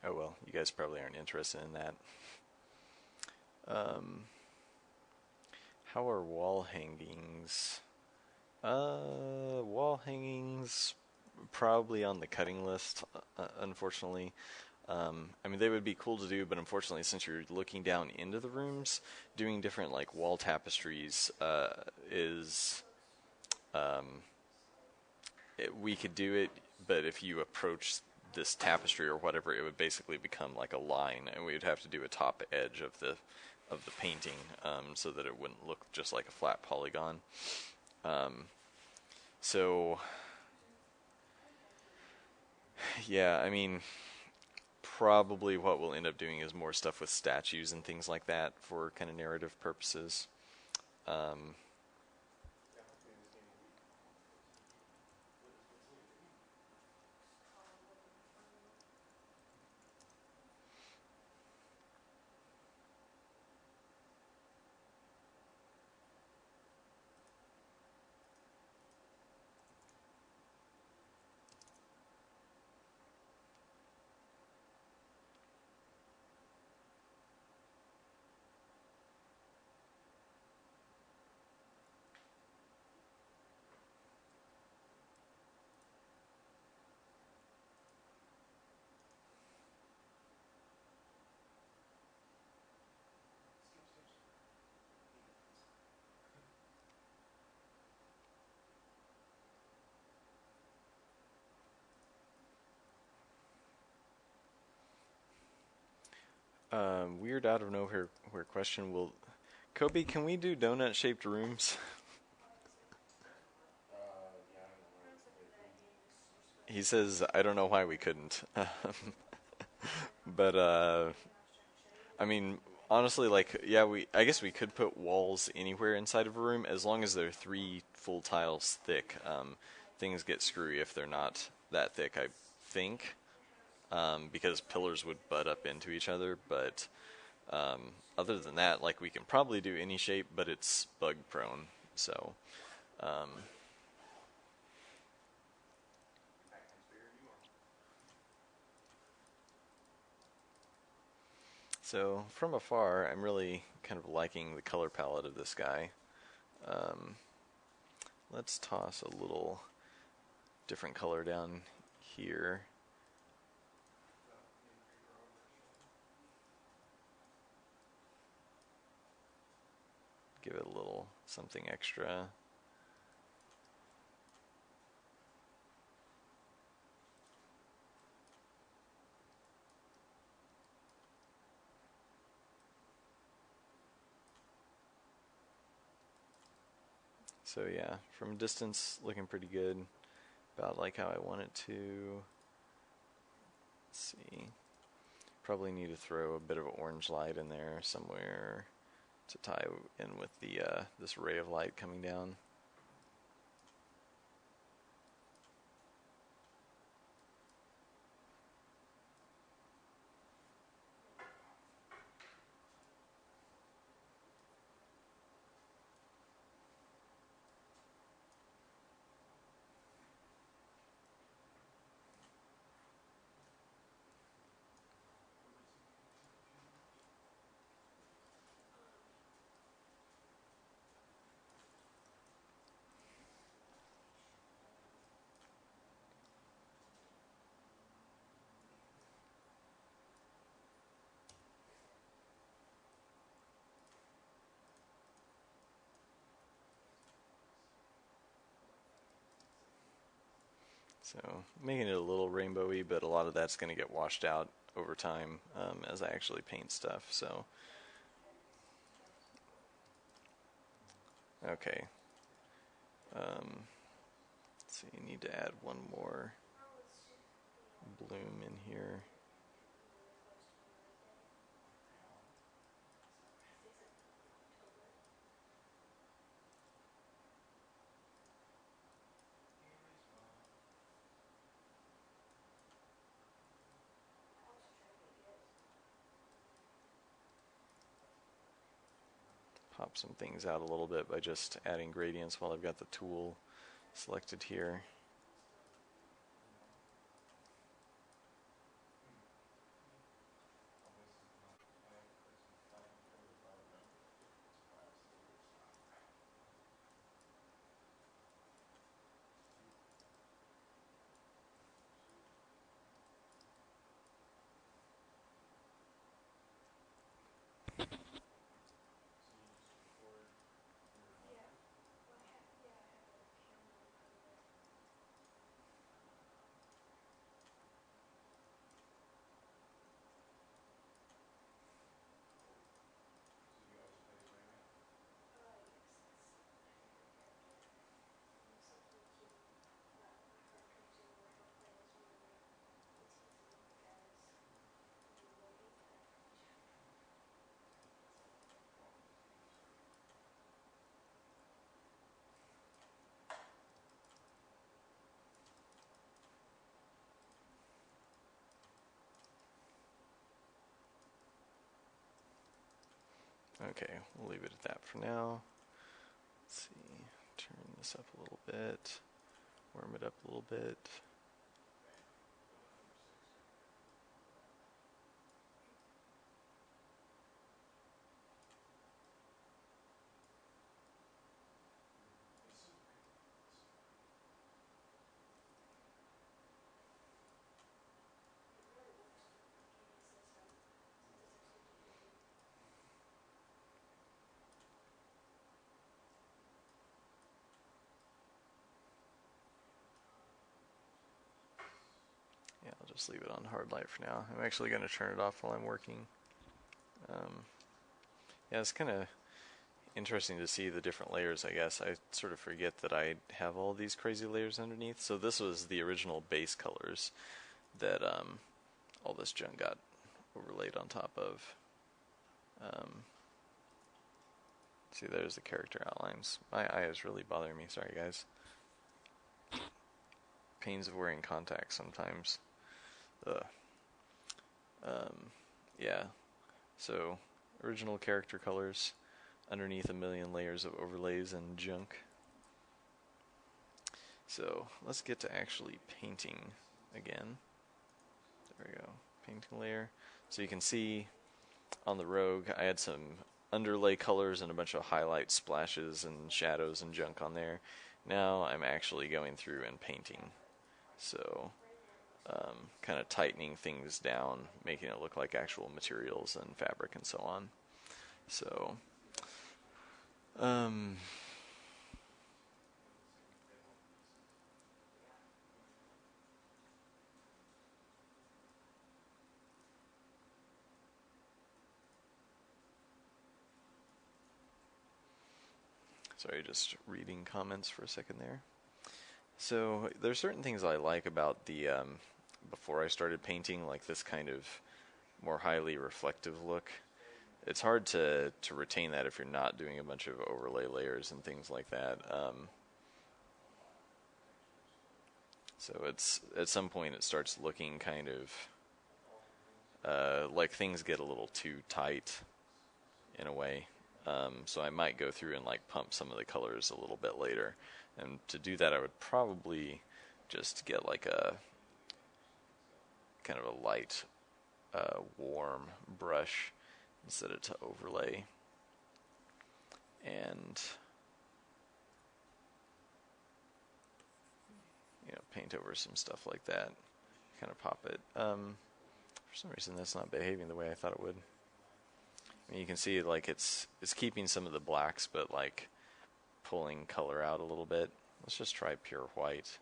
Oh well, you guys probably aren't interested in that. Um, how are wall hangings? Wall hangings probably on the cutting list, unfortunately. I mean, they would be cool to do, but unfortunately, since you're looking down into the rooms, doing different like wall tapestries is um, we could do it, but if you approach this tapestry or whatever, it would basically become like a line, and we would have to do a top edge of the painting so that it wouldn't look just like a flat polygon. Um, so yeah, I mean, probably what we'll end up doing is more stuff with statues and things like that for kind of narrative purposes. Um, weird out of nowhere question. Will Kobe, can we do donut shaped rooms? He says, I don't know why we couldn't. But I mean, honestly, like, yeah, I guess we could put walls anywhere inside of a room as long as they're 3 full tiles thick. Things get screwy if they're not that thick, I think, because pillars would butt up into each other. But other than that, like, we can probably do any shape, but it's bug prone. So, um, So from afar, I'm really kind of liking the color palette of this guy. Um, let's toss a little different color down here. Give it a little something extra. So yeah, from a distance, looking pretty good. About like how I want it to. Let's see. Probably need to throw a bit of orange light in there somewhere to tie in with the this ray of light coming down. So making it a little rainbowy, but a lot of that's going to get washed out over time as I actually paint stuff. So, okay. Let's see, you need to add one more bloom in here. Pop some things out a little bit by just adding gradients while I've got the tool selected here. Okay, we'll leave it at that for now. Let's see, turn this up a little bit, warm it up a little bit. Yeah, I'll just leave it on hard light for now. I'm actually going to turn it off while I'm working. Yeah, it's kind of interesting to see the different layers, I guess. I sort of forget that I have all these crazy layers underneath. So this was the original base colors that all this junk got overlaid on top of. See, there's the character outlines. My eye is really bothering me. Sorry, guys. Pains of wearing contacts sometimes. Ugh. Yeah. So, original character colors underneath a million layers of overlays and junk. So, let's get to actually painting again. There we go. Painting layer. So you can see on the Rogue, I had some underlay colors and a bunch of highlight splashes and shadows and junk on there. Now I'm actually going through and painting. So, kind of tightening things down, making it look like actual materials and fabric and so on. So, um, sorry, just reading comments for a second there. So there's certain things I like about the before I started painting, like this kind of more highly reflective look. It's hard to retain that if you're not doing a bunch of overlay layers and things like that. So it's at some point it starts looking kind of like things get a little too tight in a way. So I might go through and like pump some of the colors a little bit later. And to do that, I would probably just get like a kind of a light, warm brush instead of to overlay. And paint over some stuff like that. Kind of pop it. For some reason, that's not behaving the way I thought it would. I mean, you can see like it's keeping some of the blacks, but like pulling color out a little bit. Let's just try pure white.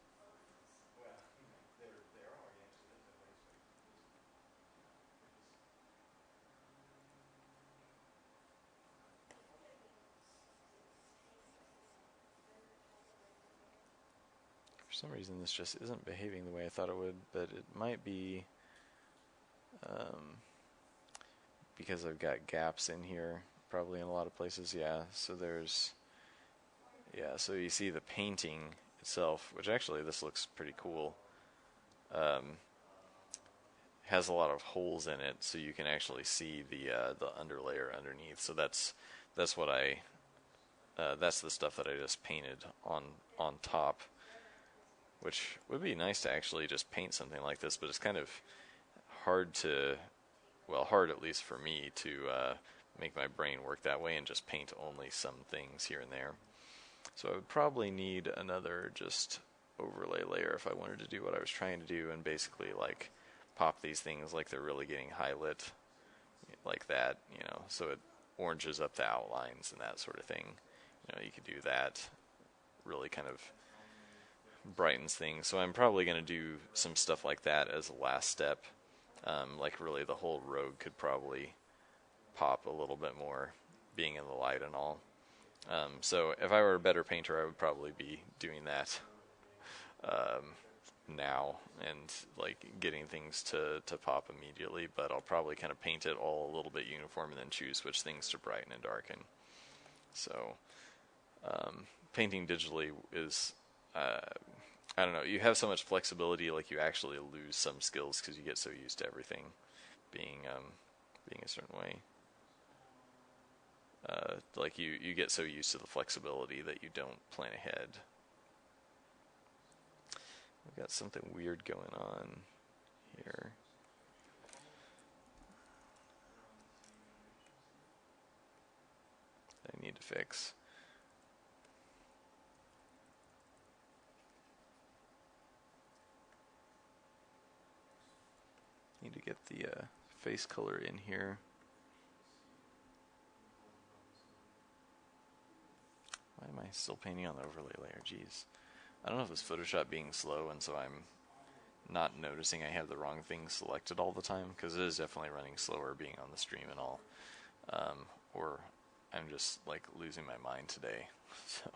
For some reason, this just isn't behaving the way I thought it would, but it might be because I've got gaps in here, probably in a lot of places. Yeah, so so you see the painting itself, which actually this looks pretty cool. Has a lot of holes in it, so you can actually see the underlayer underneath. So that's what that's the stuff that I just painted on top, which would be nice to actually just paint something like this, but it's kind of hard hard at least for me to make my brain work that way and just paint only some things here and there. So I would probably need another just overlay layer if I wanted to do what I was trying to do and basically like pop these things like they're really getting highlit like that, so it oranges up the outlines and that sort of thing. You could do that, really kind of brightens things. So I'm probably going to do some stuff like that as a last step. Like really the whole Rogue could probably pop a little bit more being in the light and all. So if I were a better painter, I would probably be doing that now and like getting things to pop immediately, but I'll probably kind of paint it all a little bit uniform and then choose which things to brighten and darken. So painting digitally is I don't know, you have so much flexibility, like you actually lose some skills because you get so used to everything being a certain way. Like you get so used to the flexibility that you don't plan ahead. We've got something weird going on here. I need to fix. Need to get the face color in here. Why am I still painting on the overlay layer? Jeez. I don't know if it's Photoshop being slow and so I'm not noticing I have the wrong thing selected all the time, because it is definitely running slower being on the stream and all. Or I'm just like losing my mind today. So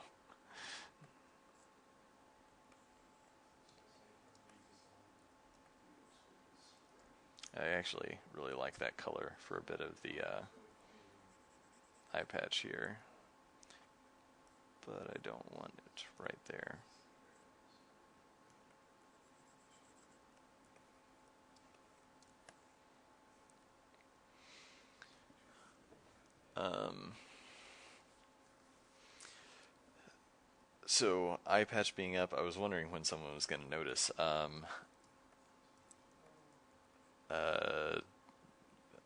I actually really like that color for a bit of the eye patch here, but I don't want it right there. So eye patch being up, I was wondering when someone was going to notice.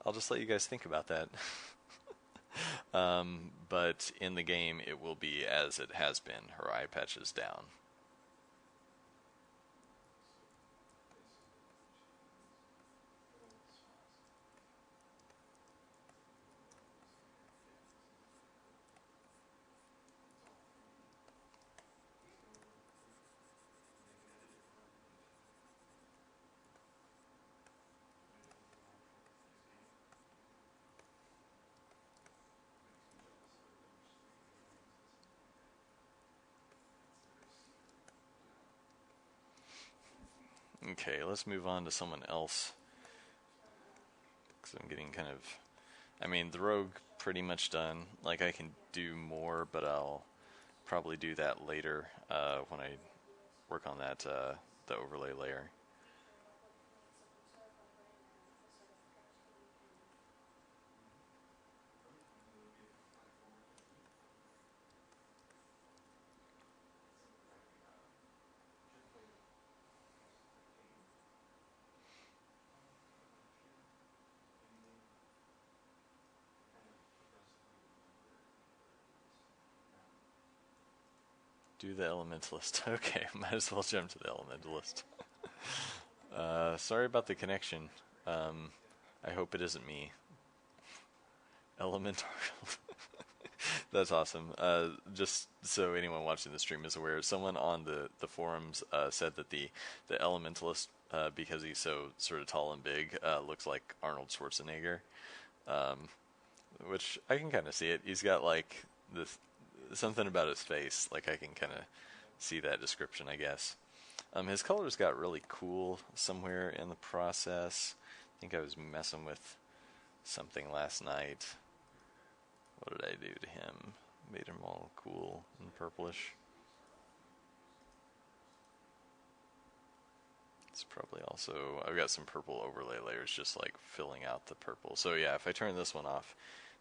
I'll just let you guys think about that. But in the game, it will be as it has been. Her eye patch is down. Okay, let's move on to someone else. Because I'm getting kind of... I mean, the rogue pretty much done. Like, I can do more, but I'll probably do that later when I work on that, the overlay layer. Do the Elementalist. Okay, might as well jump to the Elementalist. Sorry about the connection. I hope it isn't me. Elemental. That's awesome. Just so anyone watching the stream is aware, someone on the forums said that the Elementalist, because he's so sort of tall and big, looks like Arnold Schwarzenegger, um, which I can kind of see it. He's got like this something about his face, like I can kind of see that description, I guess. His colors got really cool somewhere in the process. I think I was messing with something last night. What did I do to him? Made him all cool and purplish. It's probably also... I've got some purple overlay layers just like filling out the purple. So yeah, if I turn this one off,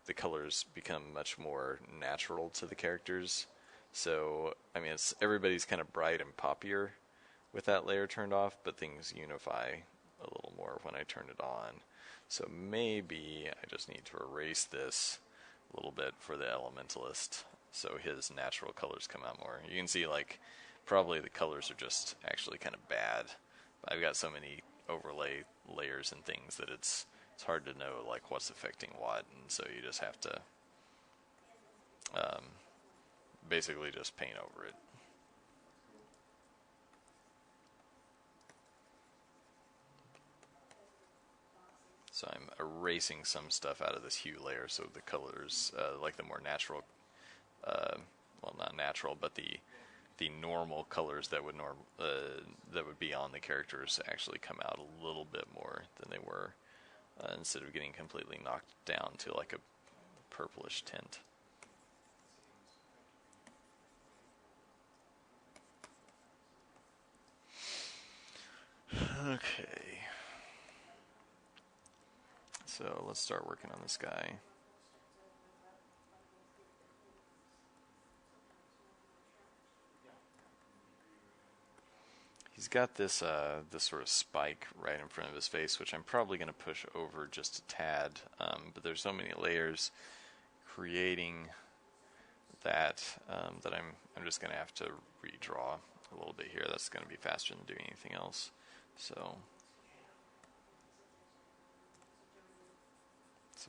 the colors become much more natural to the characters. So, I mean, everybody's kind of bright and poppier with that layer turned off, but things unify a little more when I turn it on. So maybe I just need to erase this a little bit for the Elementalist so his natural colors come out more. You can see, like, probably the colors are just actually kind of bad. I've got so many overlay layers and things that it's hard to know like what's affecting what, and so you just have to basically just paint over it. So I'm erasing some stuff out of this hue layer so the colors, like the more natural, well, not natural, but the normal colors that would that would be on the characters actually come out a little bit more than they were, instead of getting completely knocked down to like a purplish tint. Okay. So let's start working on this guy. He's got this this sort of spike right in front of his face, which I'm probably going to push over just a tad. But there's so many layers creating that that I'm just going to have to redraw a little bit here. That's going to be faster than doing anything else. So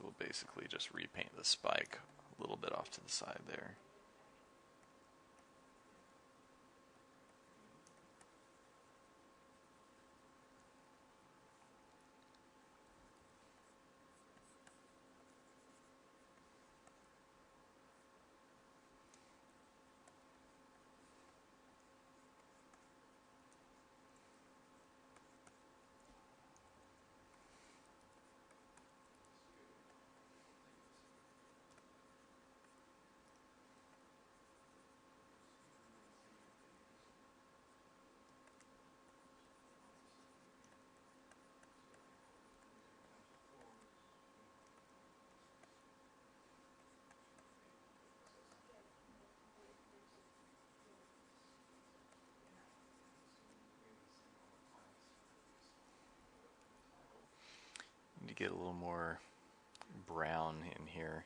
we'll basically just repaint the spike a little bit off to the side there. Need to get a little more brown in here.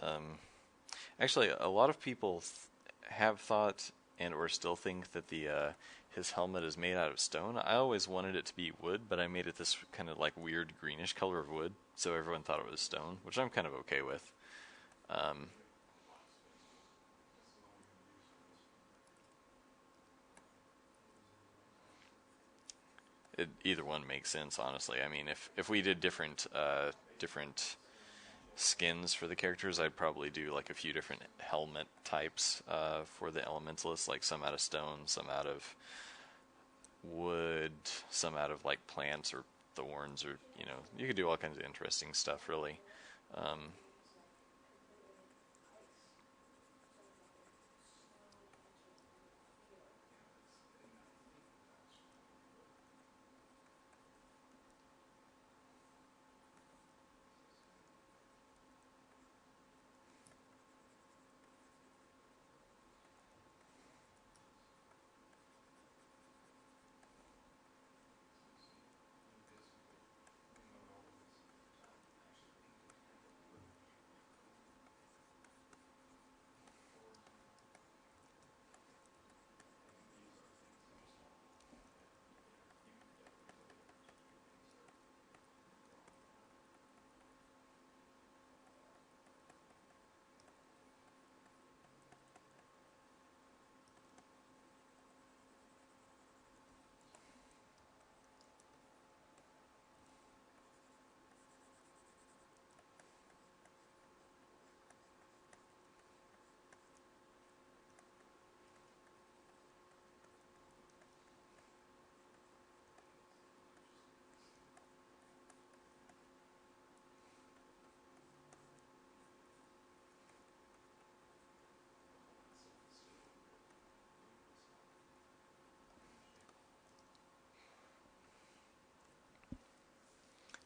Um, Actually, a lot of people have thought and or still think that the his helmet is made out of stone. I always wanted it to be wood, but I made it this kind of like weird greenish color of wood, so everyone thought it was stone, which I'm kind of okay with. Um, Either one makes sense, honestly. I mean, if we did different skins for the characters, I'd probably do like a few different helmet types for the elementalists, like some out of stone, some out of wood, some out of like plants or thorns, or you could do all kinds of interesting stuff, really. Um,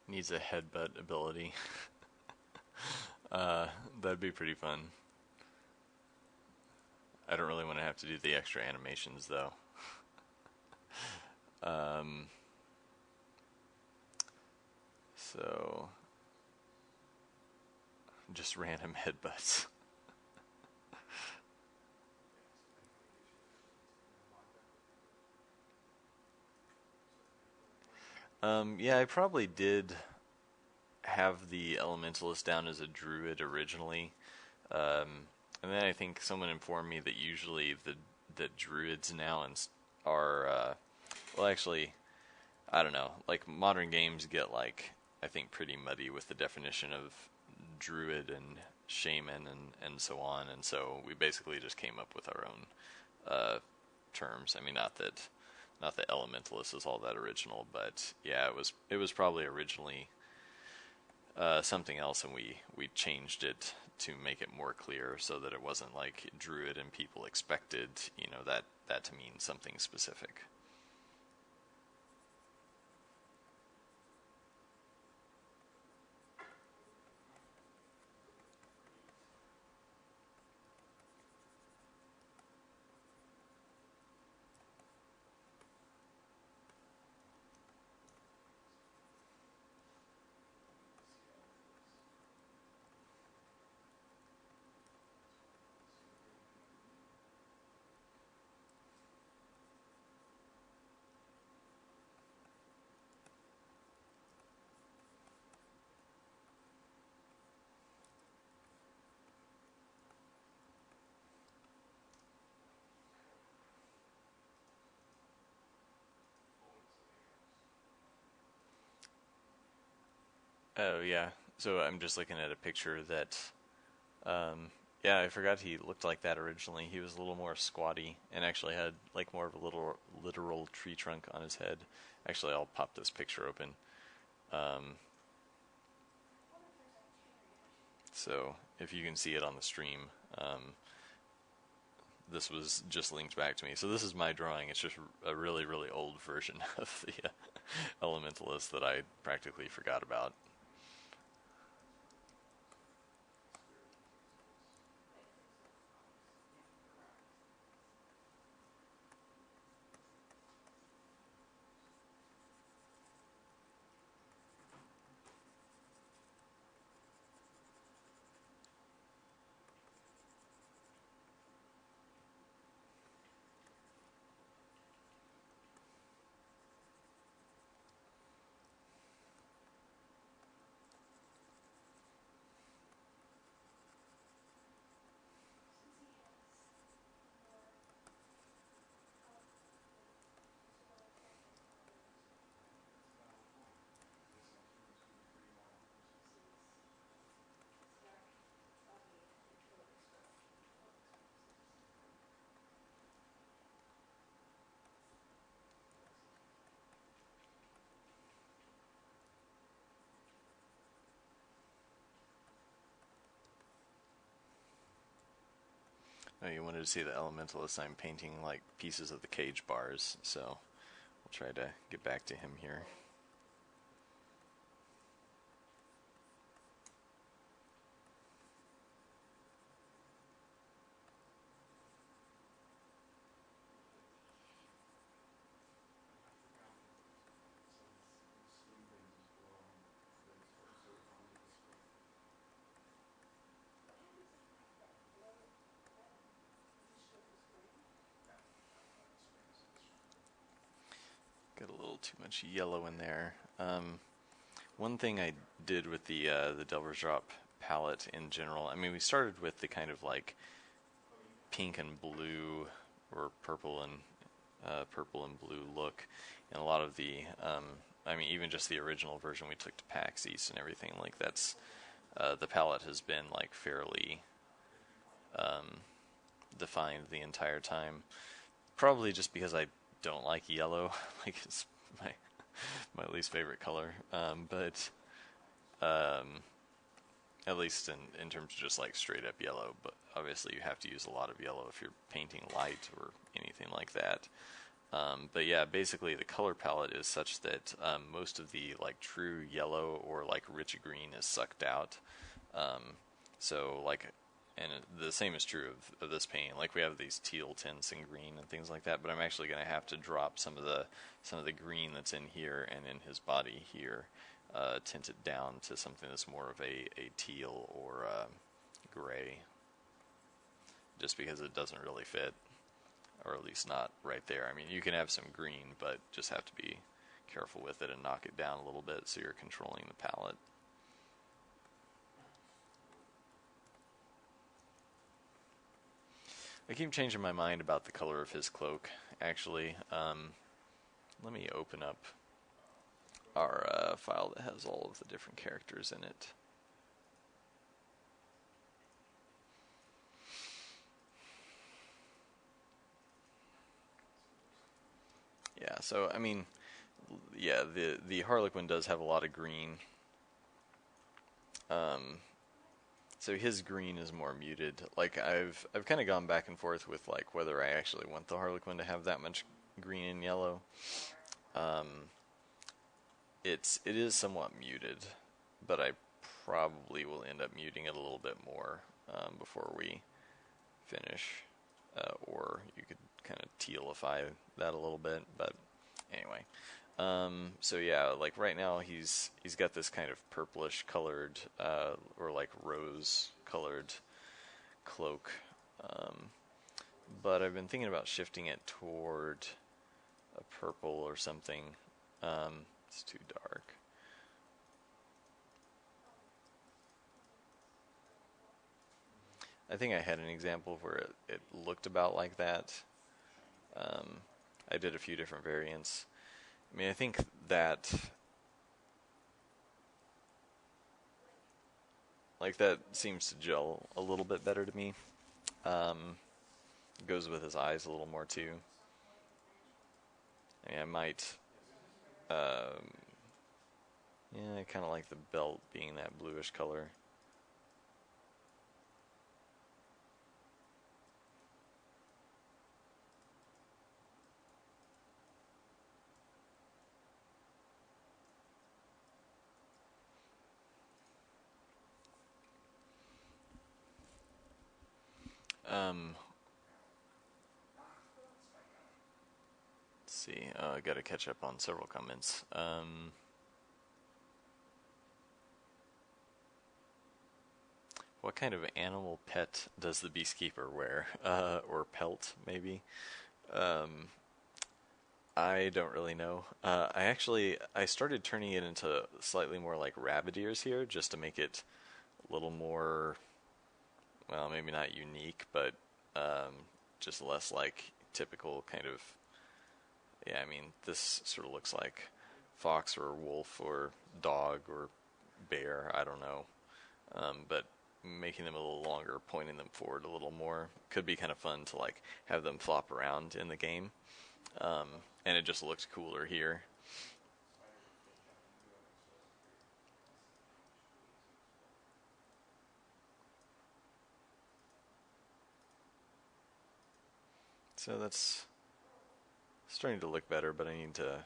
Needs a headbutt ability. uh, that'd be pretty fun. I don't really want to have to do the extra animations though. Um, so just random headbutts. Yeah, I probably did have the elementalist down as a druid originally. And then I think someone informed me that usually the druids now are well, actually, I don't know. Like modern games get like I think pretty muddy with the definition of druid and shaman and so on, and so we basically just came up with our own terms. I mean, not that elementalist is all that original, but yeah, it was probably originally something else, and we changed it to make it more clear so that it wasn't like druid and people expected that to mean something specific. Oh yeah. So I'm just looking at a picture that yeah, I forgot he looked like that originally. He was a little more squatty and actually had like more of a little literal tree trunk on his head. Actually, I'll pop this picture open. Um, so if you can see it on the stream, this was just linked back to me. So this is my drawing. It's just a really, really old version of the Elementalist that I practically forgot about. Oh, you wanted to see the Elementalist. I'm painting like pieces of the cage bars, so we'll try to get back to him here. Got a little too much yellow in there. One thing I did with the Delver's Drop palette in general, I mean, we started with the kind of like pink and blue or purple and blue look, and a lot of the, I mean, even just the original version we took to PAX East and everything, like that's, the palette has been like fairly defined the entire time. Probably just because I don't like yellow, like it's my least favorite color. But at least in terms of just like straight up yellow. But obviously you have to use a lot of yellow if you're painting light or anything like that. But yeah, basically the color palette is such that most of the like true yellow or like rich green is sucked out. So like, and the same is true of this painting. Like we have these teal tints and green and things like that, but I'm actually going to have to drop some of the green that's in here and in his body here, tint it down to something that's more of a teal or gray, just because it doesn't really fit, or at least not right there. I mean, you can have some green, but just have to be careful with it and knock it down a little bit so you're controlling the palette. I keep changing my mind about the color of his cloak, actually. Let me open up our file that has all of the different characters in it. Yeah, so, I mean, yeah, the Harlequin does have a lot of green. So his green is more muted. Like I've kind of gone back and forth with like whether I actually want the Harlequin to have that much green and yellow. It is somewhat muted, but I probably will end up muting it a little bit more before we finish. Or you could kind of tealify that a little bit, but anyway. So yeah, like right now he's got this kind of purplish colored, or like rose colored cloak. But I've been thinking about shifting it toward a purple or something. It's too dark. I think I had an example where it looked about like that. I did a few different variants. I mean, I think that like that seems to gel a little bit better to me. Goes with his eyes a little more too. I mean, I might, yeah, I kind of like the belt being that bluish color. Let's see. I got to catch up on several comments. What kind of animal pet does the Beastkeeper wear? Or pelt, maybe? I don't really know. I started turning it into slightly more like rabbit ears here, just to make it a little more, well, maybe not unique, but just less like typical kind of, yeah, I mean, this sort of looks like fox or wolf or dog or bear, I don't know. But making them a little longer, pointing them forward a little more, could be kind of fun to like have them flop around in the game. And it just looks cooler here. So that's starting to look better, but I need to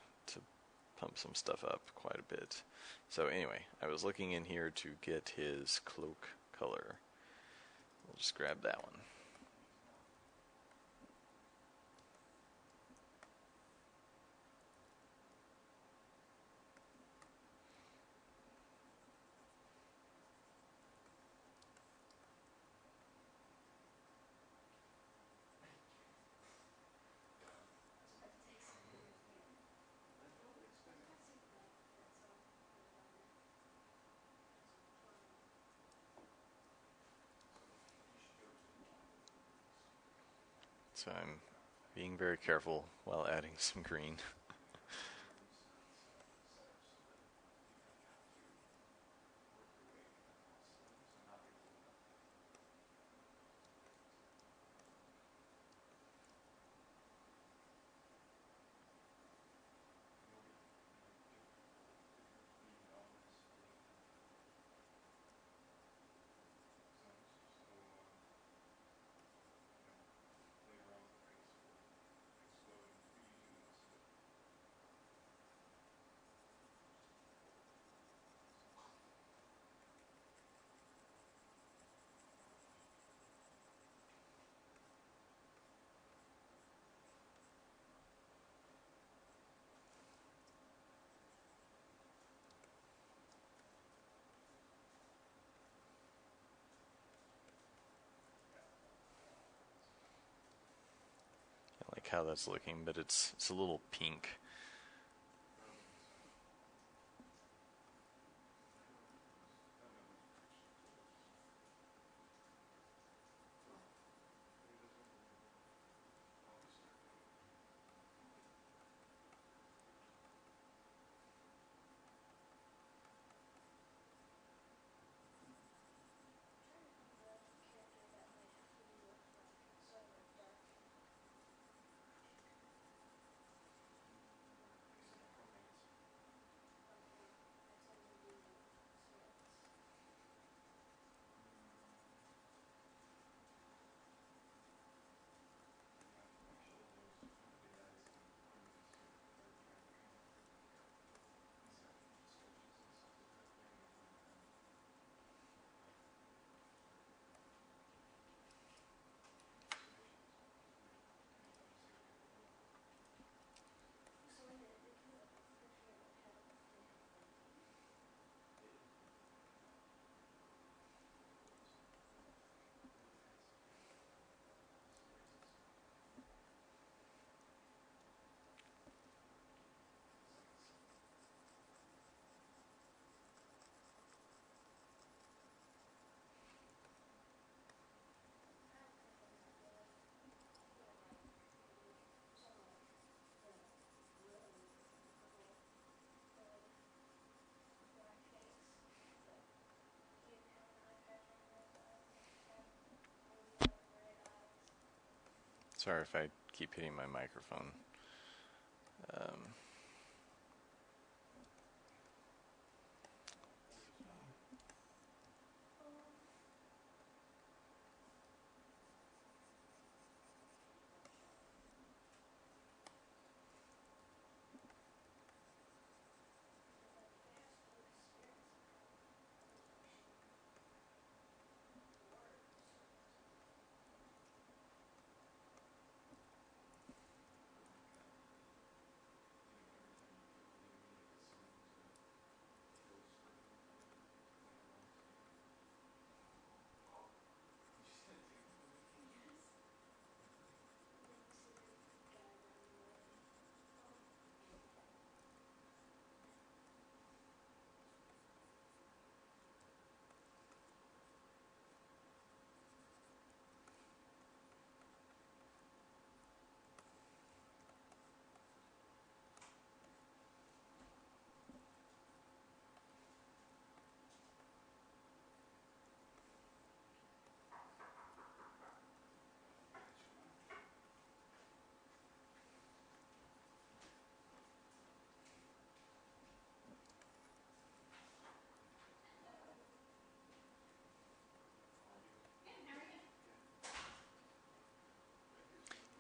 pump some stuff up quite a bit. So anyway, I was looking in here to get his cloak color. We'll just grab that one. So I'm being very careful while adding some green. I like how that's looking, but it's a little pink. Sorry if I keep hitting my microphone. Um,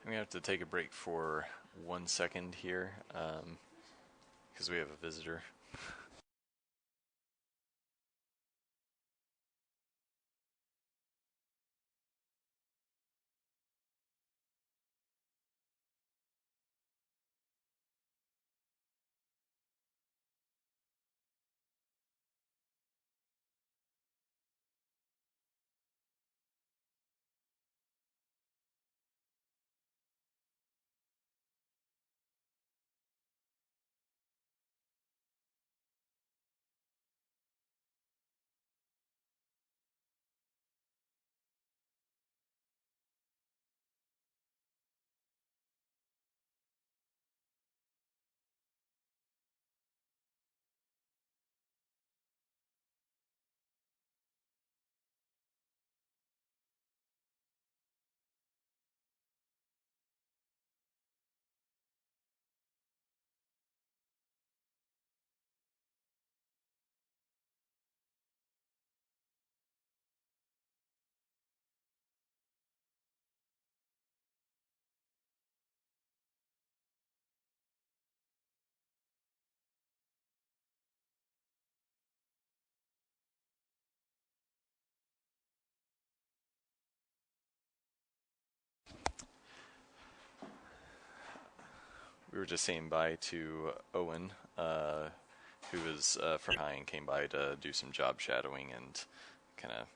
I'm gonna have to take a break for 1 second here, because we have a visitor. We were just saying bye to Owen, who was from High and came by to do some job shadowing and kind of